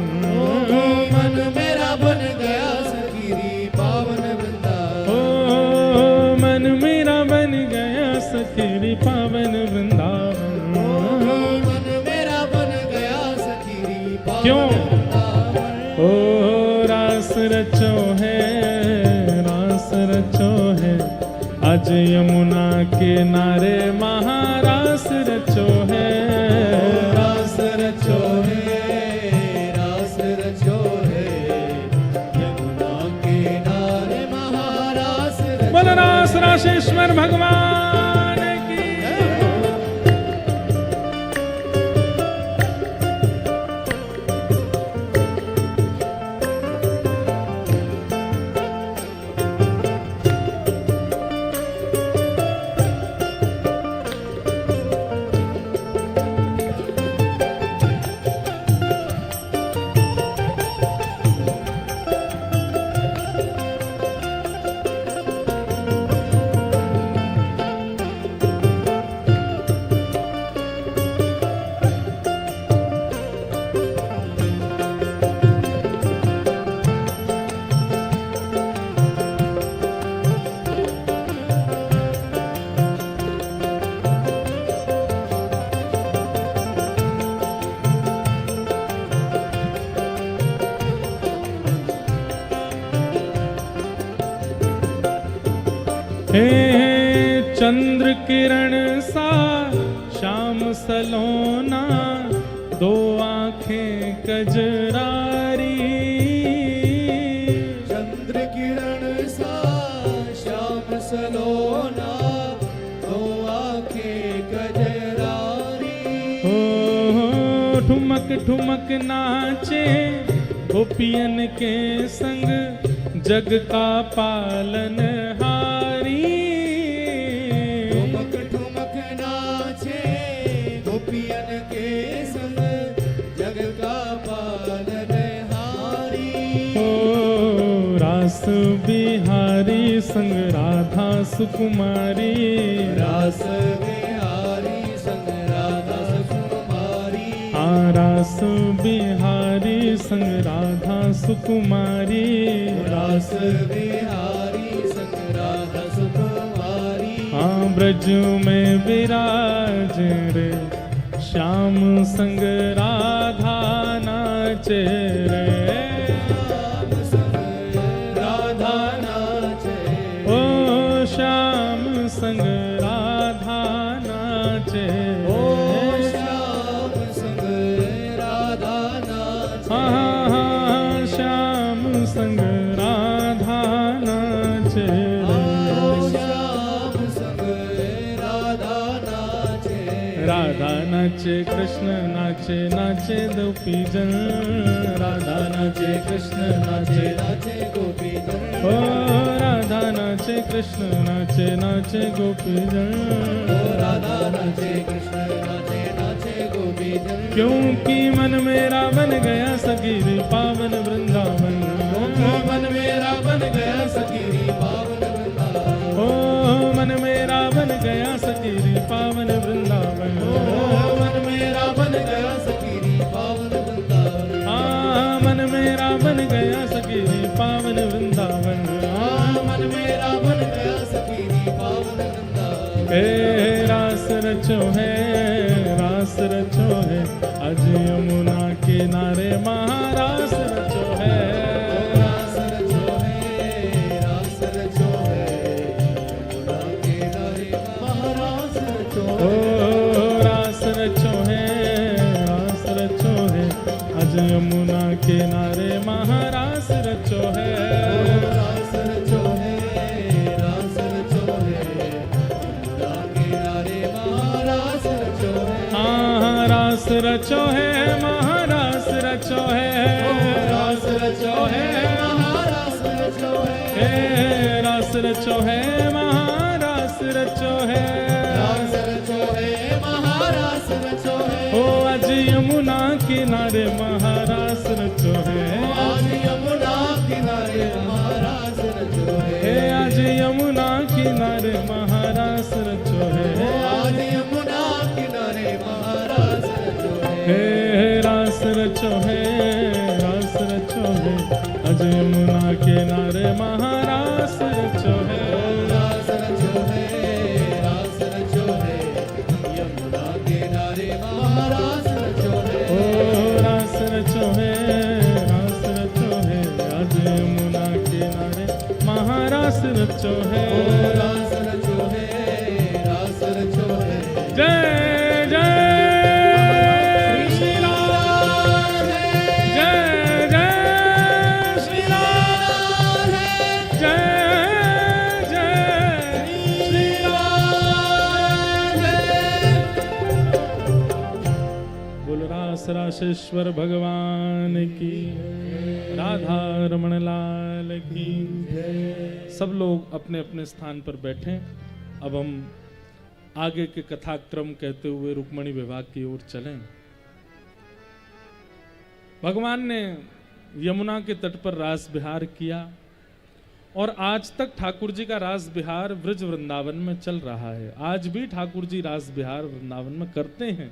मन मेरा बन गया सखी पावन वृंदावन। ओ मन मेरा बन गया सखी पावन वृंदावन। मन मेरा बन गया सखी पावन क्यों? वृंदावन। ओ रास रचो है, रास रचो है, आज यमुना किनारे महारास रचो है, रास रचो है, रास रचो है, यमुना किनारे महारास रचो। बोल रास राशेश्वर भगवान की। हे चंद्र किरण सा श्याम सलोना, दो आंखें कजरारी। चंद्र किरण सा श्याम सलोना, दो आंखें कजरारी। हो ठुमक ठुमक नाचे गोपियन के संग, जग का पालन हारी। ठुमक ठुमक नाचे गोपियन के संग, जग का पालन हारी। हो रास बिहारी संग राधा सुकुमारी। रास बिहारी संग राधा सुकुमारी। हाँ रास बिहारी संग राधा सुकुमारी। रास बिहारी संग राधा सुकुमारी। हाँ ब्रज में विराज रे, श्याम संग राधा नाचे रे। श्याम संग राधा नाचे। ओ श्याम संग राधा नाचे। ओ श्याम संग राधा नाचे। हाँ श्याम संग राधा नाचे। श्याम संग राधा नाचे। राधा नाचे कृष्ण नाचे, नाचे गोपी जन। राधा नाचे कृष्ण नाचे, नाचे गोपी जन। ओ राधा नाचे कृष्ण नाचे, नाचे गोपी जन। राधा नाचे कृष्ण नाचे, नाचे गोपी जन। क्योंकि मन मेरा बन गया सखीरी पावन वृंदावन। मन मेरा बन गया सखीरी पावन वृंदावन। ओ मन मेरा बन गया सखीरी पावन वृंदावन। मन मेरा बन गया सखीरी पावन वृंदावन। हाँ मन मेरा बन गया सखीरी पावन वृंदावन। मन मेरा बन गया सखीरी पावन वृंदावन। हे रास रचो है, रास रचो है, आज यमुना किनारे महारास रचो है। रास रचो है, रास रचो है, यमुना किनारे महारास रचो है। ओ रास रचो है, रास रचो है, आज यमुना किनारे महारास रचो है। रास रचो है, रास रचो है, यमुना किनारे महारास रचो है। हाँ रास रचो है, महारास रचो है। रास रचो है, महारास रचो है। हे रास रचो है, महारास रचो है। रास रचो है, महारास रचो है। ओ आज यमुना किनारे महारास रचो है। आज यमुना किनारे महारास रचो है। हे आज यमुना किनारे महारास रचो है। आज यमुना किनारे महारास रचो है। हे रास रचो है, रास रचो है, आज यमुना किनारे महारास रचो है। रास रचो है, रास रचो है, यमुना किनारे महारास रचो है। ओ रास रचो है, रास रचो है, आज यमुना किनारे महारास रचो है। रास रचो है, रास रचो है। जय जय श्री राम, जय जय श्री राम, जय जय श्री राम। बोलो रास रासेश्वर भगवान की, राधा रमण लाल की। सब लोग अपने अपने स्थान पर बैठें। अब हम आगे के कथाक्रम कहते हुए रुक्मणी विवाह की ओर चलें। भगवान ने यमुना के तट पर रास विहार किया और आज तक ठाकुर जी का रास विहार ब्रज वृंदावन में चल रहा है। आज भी ठाकुर जी रास विहार वृंदावन में करते हैं।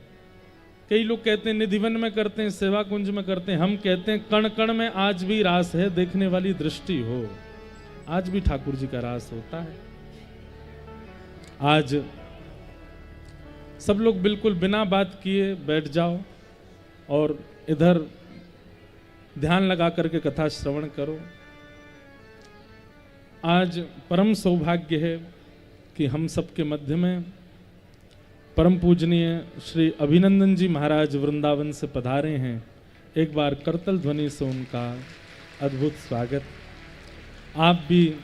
कई लोग कहते हैं निधिवन में करते हैं, सेवा कुंज में करते हैं। हम कहते हैं कण कण में आज भी रास है, देखने वाली दृष्टि हो। आज भी ठाकुर जी का रास होता है। आज सब लोग बिल्कुल बिना बात किए बैठ जाओ और इधर ध्यान लगा करके कथा श्रवण करो। आज परम सौभाग्य है कि हम सबके मध्य में परम पूजनीय श्री अभिनंदन जी महाराज वृंदावन से पधारे हैं। एक बार करतल ध्वनि से उनका अद्भुत स्वागत। आप भी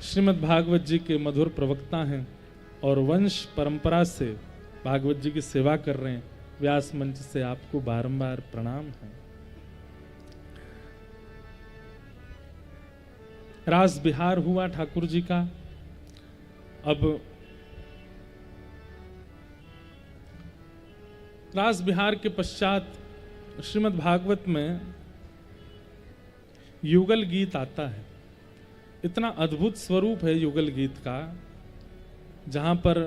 श्रीमद् भागवत जी के मधुर प्रवक्ता हैं और वंश परंपरा से भागवत जी की सेवा कर रहे हैं। व्यास मंच से आपको बारंबार प्रणाम है। रास बिहार हुआ ठाकुर जी का। अब रास बिहार के पश्चात श्रीमद् भागवत में युगल गीत आता है। इतना अद्भुत स्वरूप है युगल गीत का, जहां पर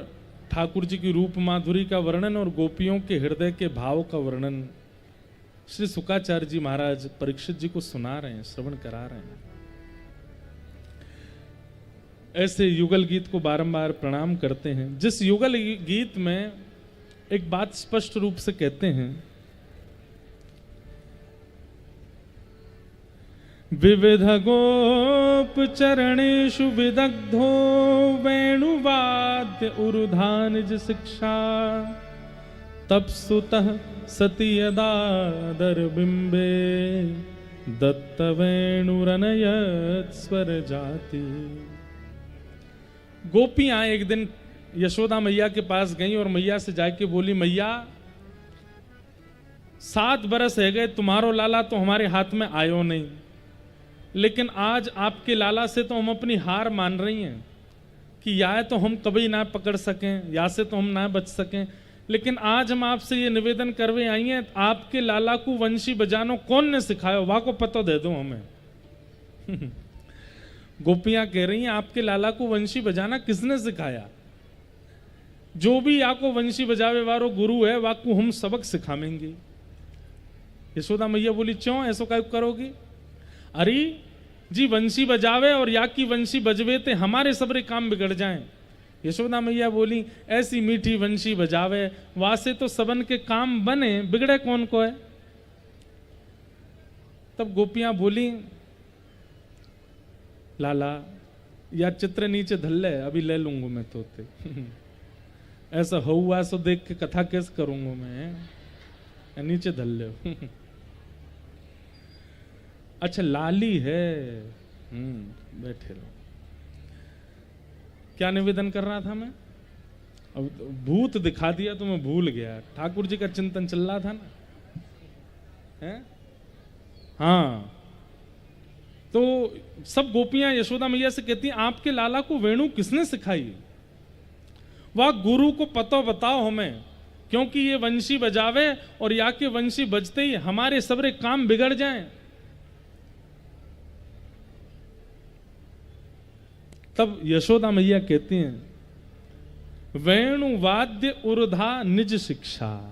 ठाकुर जी की रूप माधुरी का वर्णन और गोपियों के हृदय के भाव का वर्णन श्री शुकाचार्य जी महाराज परीक्षित जी को सुना रहे हैं, श्रवण करा रहे हैं। ऐसे युगल गीत को बारंबार प्रणाम करते हैं। जिस युगल गीत में एक बात स्पष्ट रूप से कहते हैं, विविध गोप चरणेषु विदग्धो वेणुवाद्य उरुधान निज शिक्षा तपसुतः सति यदा दरबिंबे दत्त वेणुरनयत स्वर जाति। गोपियां एक दिन यशोदा मैया के पास गईं और मैया से जाके बोली, मैया 7 बरस है गए, तुम्हारो लाला तो हमारे हाथ में आयो नहीं, लेकिन आज आपके लाला से तो हम अपनी हार मान रही हैं कि या तो हम कभी ना पकड़ सकें, या से तो हम ना बच सकें, लेकिन आज हम आपसे ये निवेदन करवे आई हैं, आपके लाला को वंशी बजानो कौन ने सिखाया, वाह को पता दे दो हमें। गोपियां कह रही हैं, आपके लाला को वंशी बजाना किसने सिखाया? जो भी आपको वंशी बजावे वारो गुरु है, वाकू हम सबक सिखावेंगे। यशोदा मैया बोली, क्यों ऐसो क्या करोगी? अरे जी वंशी बजावे और या की वंशी बजवे ते हमारे सबरे काम बिगड़ जाएं। यशोदा मैया बोली, ऐसी मीठी वंशी बजावे वासे तो सबन के काम बने, बिगड़े कौन को है? तब गोपियां बोली, लाला या चित्र नीचे धल्ले, अभी ले लूंगा मैं तोते। ऐसा हुआ सो देख के कथा कैसे करूंगा मैं, नीचे धल्ले। अच्छा लाली है, बैठे रहो। क्या निवेदन कर रहा था मैं? अब भूत दिखा दिया तो मैं भूल गया। ठाकुर जी का चिंतन चल रहा था ना, है? हाँ, तो सब गोपियां यशोदा मैया से कहती हैं, आपके लाला को वेणु किसने सिखाई? वह गुरु को पता बताओ हमें, क्योंकि ये वंशी बजावे और या के वंशी बजते ही हमारे सबरे काम बिगड़ जाएं। तब यशोदा मैया कहती हैं, वेणु वाद्य उर्धा निज शिक्षा।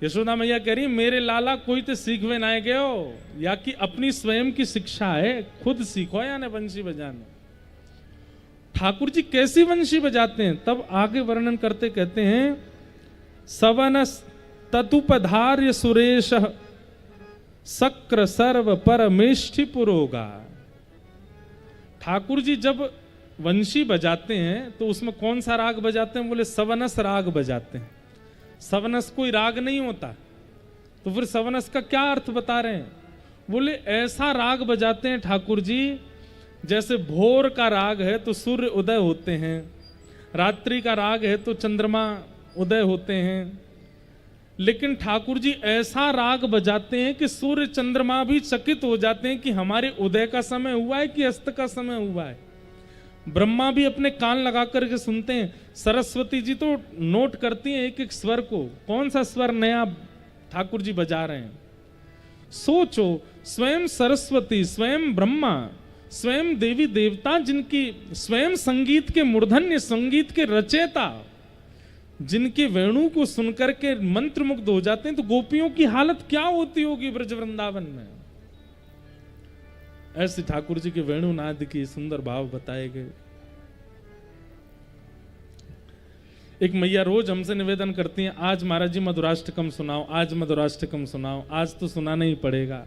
यशोदा मैया कह रही, मेरे लाला कोई तो सीखवे ना गए हो, या कि अपनी स्वयं की शिक्षा है, खुद सीखो या ना वंशी बजाना। ठाकुर जी कैसी वंशी बजाते हैं? तब आगे वर्णन करते कहते हैं, सवनस ततुपधार्य सुरेश सक्र सर्व परमेष्ठि पुरोगा। ठाकुर जी जब वंशी बजाते हैं तो उसमें कौन सा राग बजाते हैं? बोले सवनस राग बजाते हैं। सवनस कोई राग नहीं होता, तो फिर सवनस का क्या अर्थ बता रहे हैं? बोले ऐसा राग बजाते हैं ठाकुर जी, जैसे भोर का राग है तो सूर्य उदय होते हैं, रात्रि का राग है तो चंद्रमा उदय होते हैं, लेकिन ठाकुर जी ऐसा राग बजाते हैं कि सूर्य चंद्रमा भी चकित हो जाते हैं कि हमारे उदय का समय हुआ है कि अस्त का समय हुआ है। ब्रह्मा भी अपने कान लगा करके सुनते हैं। सरस्वती जी तो नोट करती हैं एक एक स्वर को, कौन सा स्वर नया ठाकुर जी बजा रहे हैं। सोचो, स्वयं सरस्वती, स्वयं ब्रह्मा, स्वयं देवी देवता, जिनकी स्वयं संगीत के मूर्धन्य, संगीत के रचयिता, जिनके वेणु को सुनकर के मंत्र मुग्ध हो जाते हैं, तो गोपियों की हालत क्या होती होगी ब्रज वृंदावन में। ऐसे ठाकुर जी के वेणु नाद की सुंदर भाव बताए गए। एक मैया रोज हमसे निवेदन करती हैं, आज महाराज जी मधुराष्टकम सुनाओ, आज मधुराष्टकम सुनाओ। आज तो सुनाना ही पड़ेगा,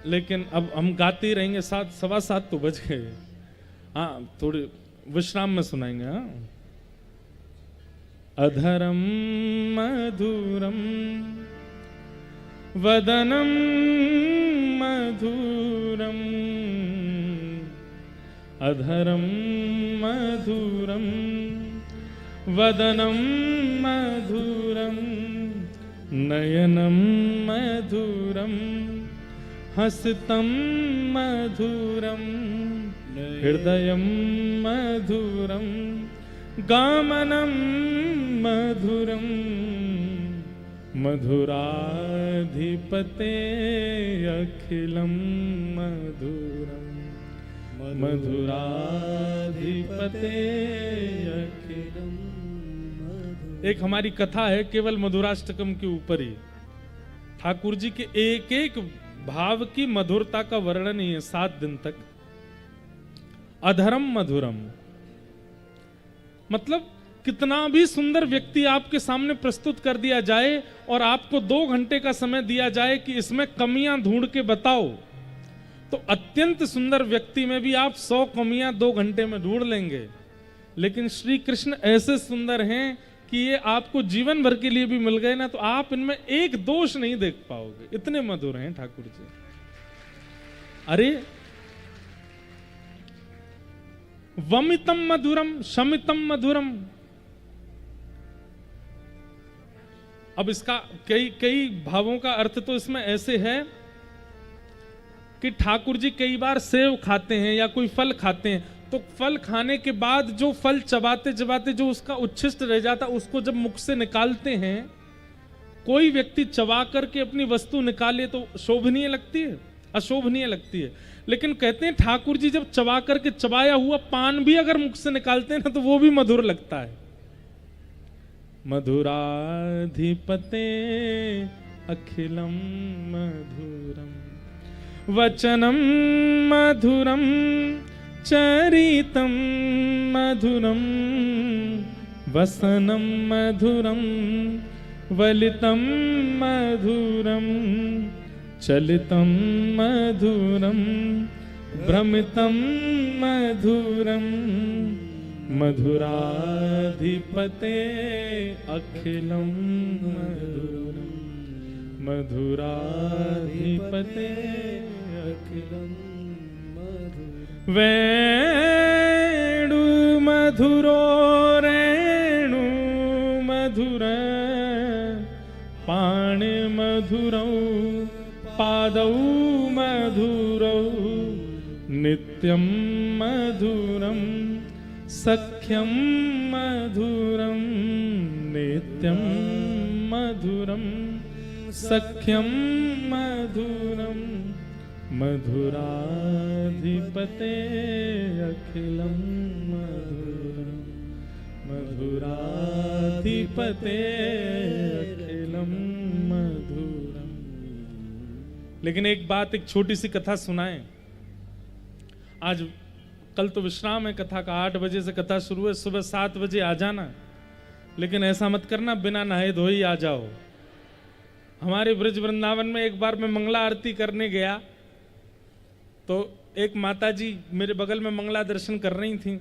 लेकिन अब हम गाते ही रहेंगे। 7, 7:15 तो बज गए। हाँ थोड़ी विश्राम में सुनाएंगे। हाँ, अधरम मधुरम वदनम मधुरम, अधरम मधुरम वदनम मधुरम, नयनम मधुरम हसितम मधुरम, हृदयम मधुरम गामनम मधुरम, मधुराधिपते अखिलम मधुरम, मधुराधिपते अखिलम। एक हमारी कथा है केवल मधुराष्टकम के ऊपर ही। ठाकुर जी के एक एक भाव की मधुरता का वर्णन ही है 7 दिन तक। अधरम मधुरम मतलब कितना भी सुंदर व्यक्ति आपके सामने प्रस्तुत कर दिया जाए और आपको 2 घंटे का समय दिया जाए कि इसमें कमियां ढूंढ के बताओ, तो अत्यंत सुंदर व्यक्ति में भी आप 100 कमियां 2 घंटे में ढूंढ लेंगे। लेकिन श्री कृष्ण ऐसे सुंदर हैं कि ये आपको जीवन भर के लिए भी मिल गए ना तो आप इनमें एक दोष नहीं देख पाओगे, इतने मधुर हैं ठाकुर जी। अरे वमितम मधुरम शमितम मधुरम, अब इसका कई भावों का अर्थ तो इसमें ऐसे है कि ठाकुर जी कई बार सेव खाते हैं या कोई फल खाते हैं, तो फल खाने के बाद जो फल चबाते चबाते जो उसका उच्छिष्ट रह जाता उसको जब मुख से निकालते हैं, कोई व्यक्ति चबा करके अपनी वस्तु निकाले तो शोभनीय लगती है, अशोभनीय लगती है। लेकिन कहते हैं ठाकुर जी जब चबा करके चबाया हुआ पान भी अगर मुख से निकालते हैं ना तो वो भी मधुर लगता है। मधुराधिपते अखिलम मधुरम, वचनम मधुरम चरितम मधुरम, वसनम मधुरम वलितम मधुरम, चलितम मधुरम भ्रमितम मधुरम, मधुराधिपते अखिलम मधुरम, मधुराधिपते अखिलम मधुरम। वेणु मधुरो रेणु मधुर, पाणि मधुरौ पादौ मधुरौ, नित्यं मधुरं सख्यं मधुरं, नित्यं मधुरं सख्यं मधुरं, मधुराधिपते अखिलं मधुरं, मधुराधिपते अखिलं मधुरं। लेकिन एक बात, एक छोटी सी कथा सुनाएं। आज कल तो विश्राम है कथा का, 8 बजे से कथा शुरू है, सुबह 7 बजे आ जाना। लेकिन ऐसा मत करना बिना नहाए धोए आ जाओ। हमारे ब्रज वृंदावन में एक बार मैं मंगला आरती करने गया तो एक माता जी मेरे बगल में मंगला दर्शन कर रही थी।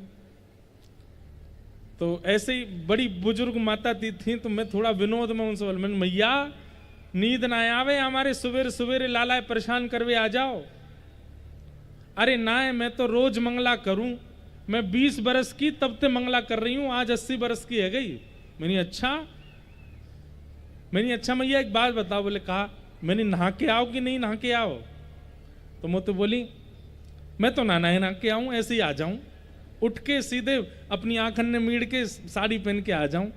तो ऐसे ही बड़ी बुजुर्ग माता थी तो मैं थोड़ा विनोद में उनसे बोला, मैया नींद ना आवे, हमारे सवेरे सवेरे लाला परेशान करवे आ जाओ। अरे ना मैं तो रोज मंगला करूं, मैं 20 बरस की तब से मंगला कर रही हूं, आज 80 बरस की है गई। मैंने अच्छा मैया एक बात बताओ। बोले कहा, मैंने नहा के आओ कि नहीं नहा के आओ? तो मैं तो बोली मैं तो नहा के आऊं, ऐसे ही आ जाऊं, उठ के सीधे अपनी आंखन ने मीड़ के साड़ी पहन के आ जाऊं।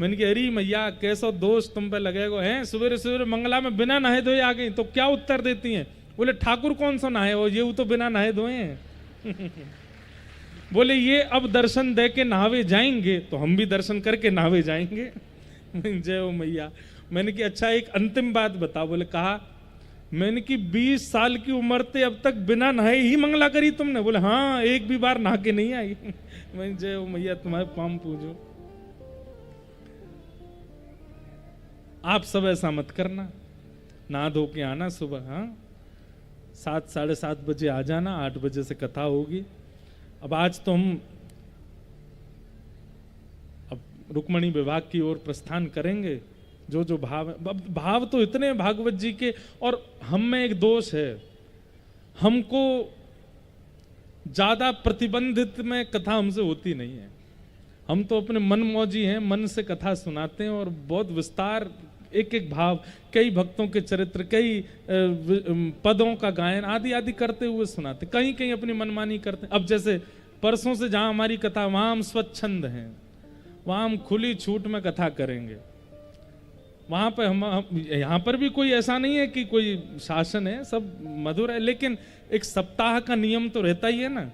मैंने कहा अरे मैया कैसो दोस्त तुम पे लगेगा हैं, सवेरे सवेरे मंगला में बिना नहाए धोए आ गई। तो क्या उत्तर देती हैं? बोले ठाकुर कौन सा नहाए हो, ये तो बिना नहाए धोए हैं। बोले ये अब दर्शन दे के नहावे जाएंगे तो हम भी दर्शन करके नहावे जाएंगे। जय हो मैया। मैंने कि अच्छा एक अंतिम बात बताओ। बोले कहा, मैंने कि 20 साल की उम्र से अब तक बिना नहाए ही मंगला करी तुमने? बोले हाँ, एक भी बार नहा के नहीं आई। मैं जय हो मैया, तुम्हारे पाम पूजो। आप सब ऐसा मत करना, नहा धो के आना सुबह। हाँ 7 साढ़े 7 बजे आ जाना, 8 बजे से कथा होगी। अब आज तो हम अब रुक्मणी विवाह की ओर प्रस्थान करेंगे। जो जो भाव है, भाव तो इतने भागवत जी के, और हम में एक दोष है, हमको ज्यादा प्रतिबंधित में कथा हमसे होती नहीं है। हम तो अपने मन मौजी हैं, मन से कथा सुनाते हैं और बहुत विस्तार, एक एक भाव, कई भक्तों के चरित्र, कई पदों का गायन आदि आदि करते हुए सुनाते, कहीं कहीं अपनी मनमानी करते हैं। अब जैसे परसों से जहां हमारी कथा, वहां हम स्वच्छंद हैं, वहां हम खुली छूट में कथा करेंगे। वहां पर हम यहाँ पर भी कोई ऐसा नहीं है कि कोई शासन है, सब मधुर है, लेकिन एक सप्ताह का नियम तो रहता ही है ना।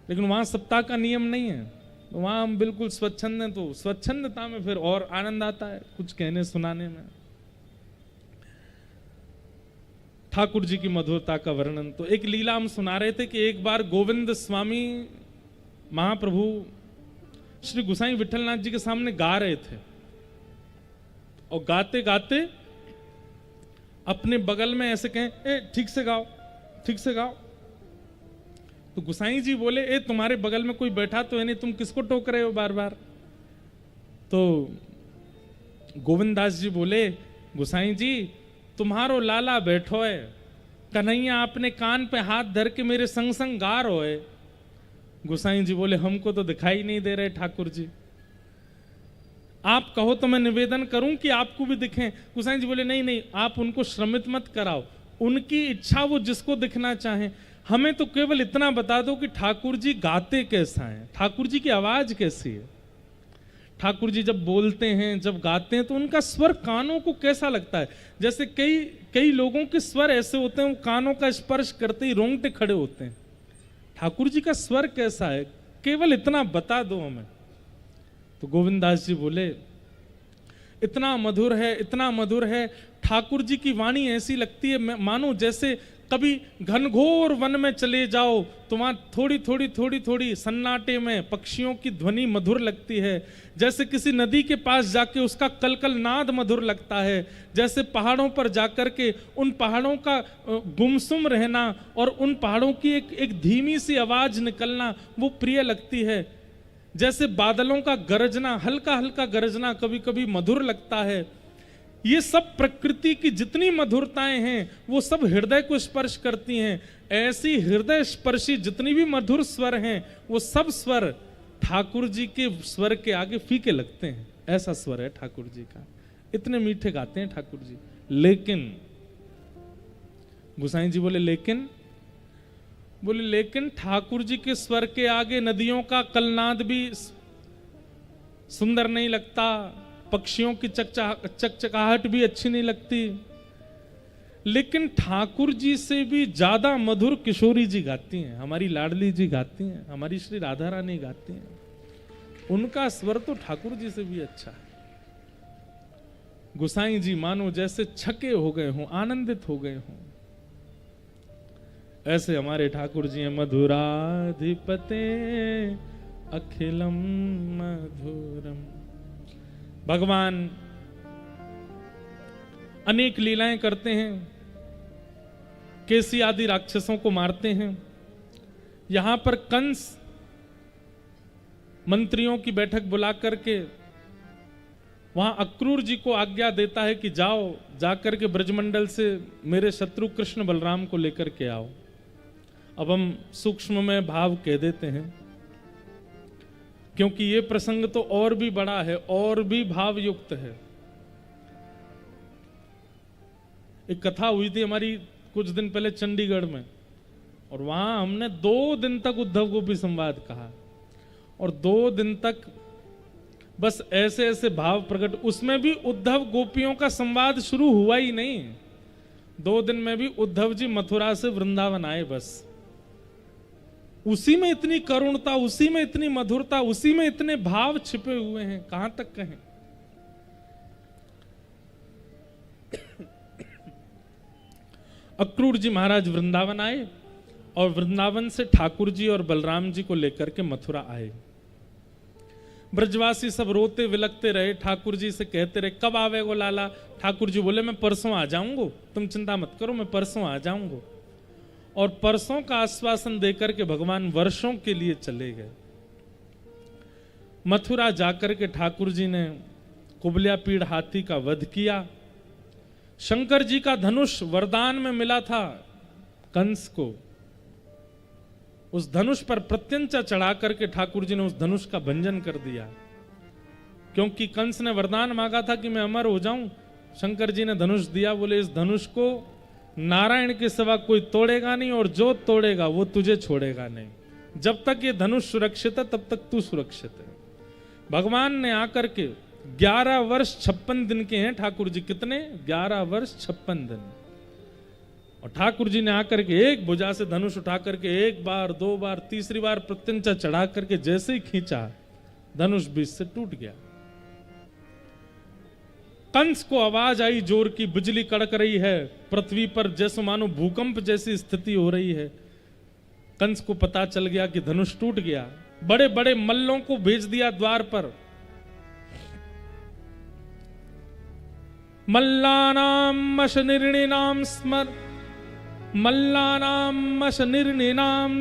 लेकिन वहां सप्ताह का नियम नहीं है, तो वहां हम बिल्कुल स्वच्छंद हैं, तो स्वच्छंदता में फिर और आनंद आता है कुछ कहने सुनाने में। ठाकुर जी की मधुरता का वर्णन, तो एक लीला हम सुना रहे थे कि एक बार गोविंद स्वामी महाप्रभु श्री गुसाई विठलनाथ जी के सामने गा रहे थे, और गाते गाते अपने बगल में ऐसे कहें, ए ठीक से गाओ, ठीक से गाओ। तो गुसाई जी बोले, ए तुम्हारे बगल में कोई बैठा तो है नहीं, तुम किसको टोक रहे हो बार बार। तो गोविंदास जी बोले, गुसाई जी तुम्हारो लाला बैठो है, कन्हैया अपने कान पे हाथ धर के मेरे संग संग गा रो है। गुसाई जी बोले, हमको तो दिखाई नहीं दे रहे ठाकुर जी, आप कहो तो मैं निवेदन करूं कि आपको भी दिखें। गुसाई जी बोले, नहीं नहीं, आप उनको श्रमित मत कराओ, उनकी इच्छा, वो जिसको दिखना चाहें, हमें तो केवल इतना बता दो कि ठाकुर जी गाते कैसा है, ठाकुर जी की आवाज कैसी है। ठाकुर जी जब बोलते हैं, जब गाते हैं, तो उनका स्वर कानों को कैसा लगता है। जैसे कई लोगों के स्वर ऐसे होते हैं, वो कानों का स्पर्श करते ही रोंगटे खड़े होते हैं। ठाकुर जी का स्वर कैसा है, केवल इतना बता दो हमें। तो गोविंदास जी बोले, इतना मधुर है, इतना मधुर है, ठाकुर जी की वाणी ऐसी लगती है मानो जैसे कभी घनघोर वन में चले जाओ तो वहां थोड़ी थोड़ी थोड़ी थोड़ी सन्नाटे में पक्षियों की ध्वनि मधुर लगती है, जैसे किसी नदी के पास जाके उसका कलकल नाद मधुर लगता है, जैसे पहाड़ों पर जाकर के उन पहाड़ों का गुमसुम रहना और उन पहाड़ों की एक धीमी सी आवाज निकलना वो प्रिय लगती है, जैसे बादलों का गरजना, हल्का हल्का गरजना कभी कभी मधुर लगता है। ये सब प्रकृति की जितनी मधुरताएं हैं वो सब हृदय को स्पर्श करती हैं। ऐसी हृदय स्पर्शी जितनी भी मधुर स्वर हैं वो सब स्वर ठाकुर जी के स्वर के आगे फीके लगते हैं। ऐसा स्वर है ठाकुर जी का, इतने मीठे गाते हैं ठाकुर जी। लेकिन गुसाई जी बोले, लेकिन ठाकुर जी के स्वर के आगे नदियों का कलनाद भी सुंदर नहीं लगता, पक्षियों की चकचकाहट भी अच्छी नहीं लगती, लेकिन ठाकुर जी से भी ज्यादा मधुर किशोरी जी गाती हैं, हमारी लाडली जी गाती हैं, हमारी श्री राधा रानी गाती हैं। उनका स्वर तो ठाकुर जी से भी अच्छा है। गुसाई जी मानो जैसे छके हो गए हों, आनंदित हो गए हों। ऐसे हमारे ठाकुर जी हैं, मधुराधिपते अखिलम मधुरम। भगवान अनेक लीलाएं करते हैं, केसी आदि राक्षसों को मारते हैं। यहां पर कंस मंत्रियों की बैठक बुला करके वहां अक्रूर जी को आज्ञा देता है कि जाओ, जाकर के ब्रजमंडल से मेरे शत्रु कृष्ण बलराम को लेकर के आओ। अब हम सूक्ष्म में भाव कह देते हैं, क्योंकि ये प्रसंग तो और भी बड़ा है, और भी भाव युक्त है। एक कथा हुई थी हमारी कुछ दिन पहले चंडीगढ़ में, और वहां हमने 2 दिन तक उद्धव गोपी संवाद कहा, और 2 दिन तक बस ऐसे ऐसे भाव प्रकट। उसमें भी उद्धव गोपियों का संवाद शुरू हुआ ही नहीं। 2 दिन में भी उद्धव जी मथुरा से वृंदावन आए, बस उसी में इतनी करुणता, उसी में इतनी मधुरता, उसी में इतने भाव छिपे हुए हैं, कहां तक कहें। अक्रूर जी महाराज वृंदावन आए, और वृंदावन से ठाकुर जी और बलराम जी को लेकर के मथुरा आए। ब्रजवासी सब रोते विलकते रहे, ठाकुर जी से कहते रहे, कब आवेगो लाला। ठाकुर जी बोले, मैं परसों आ जाऊंगा, तुम चिंता मत करो, मैं परसों आ जाऊंगा। और परसों का आश्वासन देकर के भगवान वर्षों के लिए चले गए। मथुरा जाकर के ठाकुर जी ने कुबल्यापीड़ हाथी का वध किया। शंकर जी का धनुष वरदान में मिला था कंस को, उस धनुष पर प्रत्यंचा चढ़ा करके ठाकुर जी ने उस धनुष का भंजन कर दिया। क्योंकि कंस ने वरदान मांगा था कि मैं अमर हो जाऊं, शंकर जी ने धनुष दिया, बोले इस धनुष को नारायण के सिवा कोई तोड़ेगा नहीं और जो तोड़ेगा वो तुझे छोड़ेगा नहीं। जब तक ये धनुष सुरक्षित है तब तक तू सुरक्षित है। भगवान ने आकर के 11 वर्ष 56 दिन के हैं ठाकुर जी, कितने? 11 वर्ष 56 दिन। और ठाकुर जी ने आकर के एक भुजा से धनुष उठा करके एक बार, दो बार, तीसरी बार प्रत्यंचा चढ़ा करके जैसे ही खींचा, धनुष बीच से टूट गया। कंस को आवाज आई जोर की, बिजली कड़क रही है पृथ्वी पर, जैसे मानो भूकंप जैसी स्थिति हो रही है। कंस को पता चल गया कि धनुष टूट गया। बड़े बड़े मल्लों को भेज दिया द्वार पर। मल्लानाम निर्णिनाम स्मर, मल्लानाम निर्णिनाम।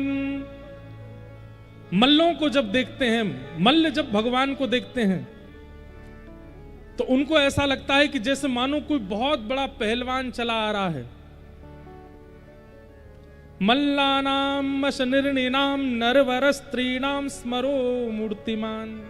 मल्लों को जब देखते हैं, मल्ल जब भगवान को देखते हैं तो उनको ऐसा लगता है कि जैसे मानो कोई बहुत बड़ा पहलवान चला आ रहा है। मल्लानाम निर्णिनाम नरवर स्त्रीणाम स्मरो मूर्तिमान।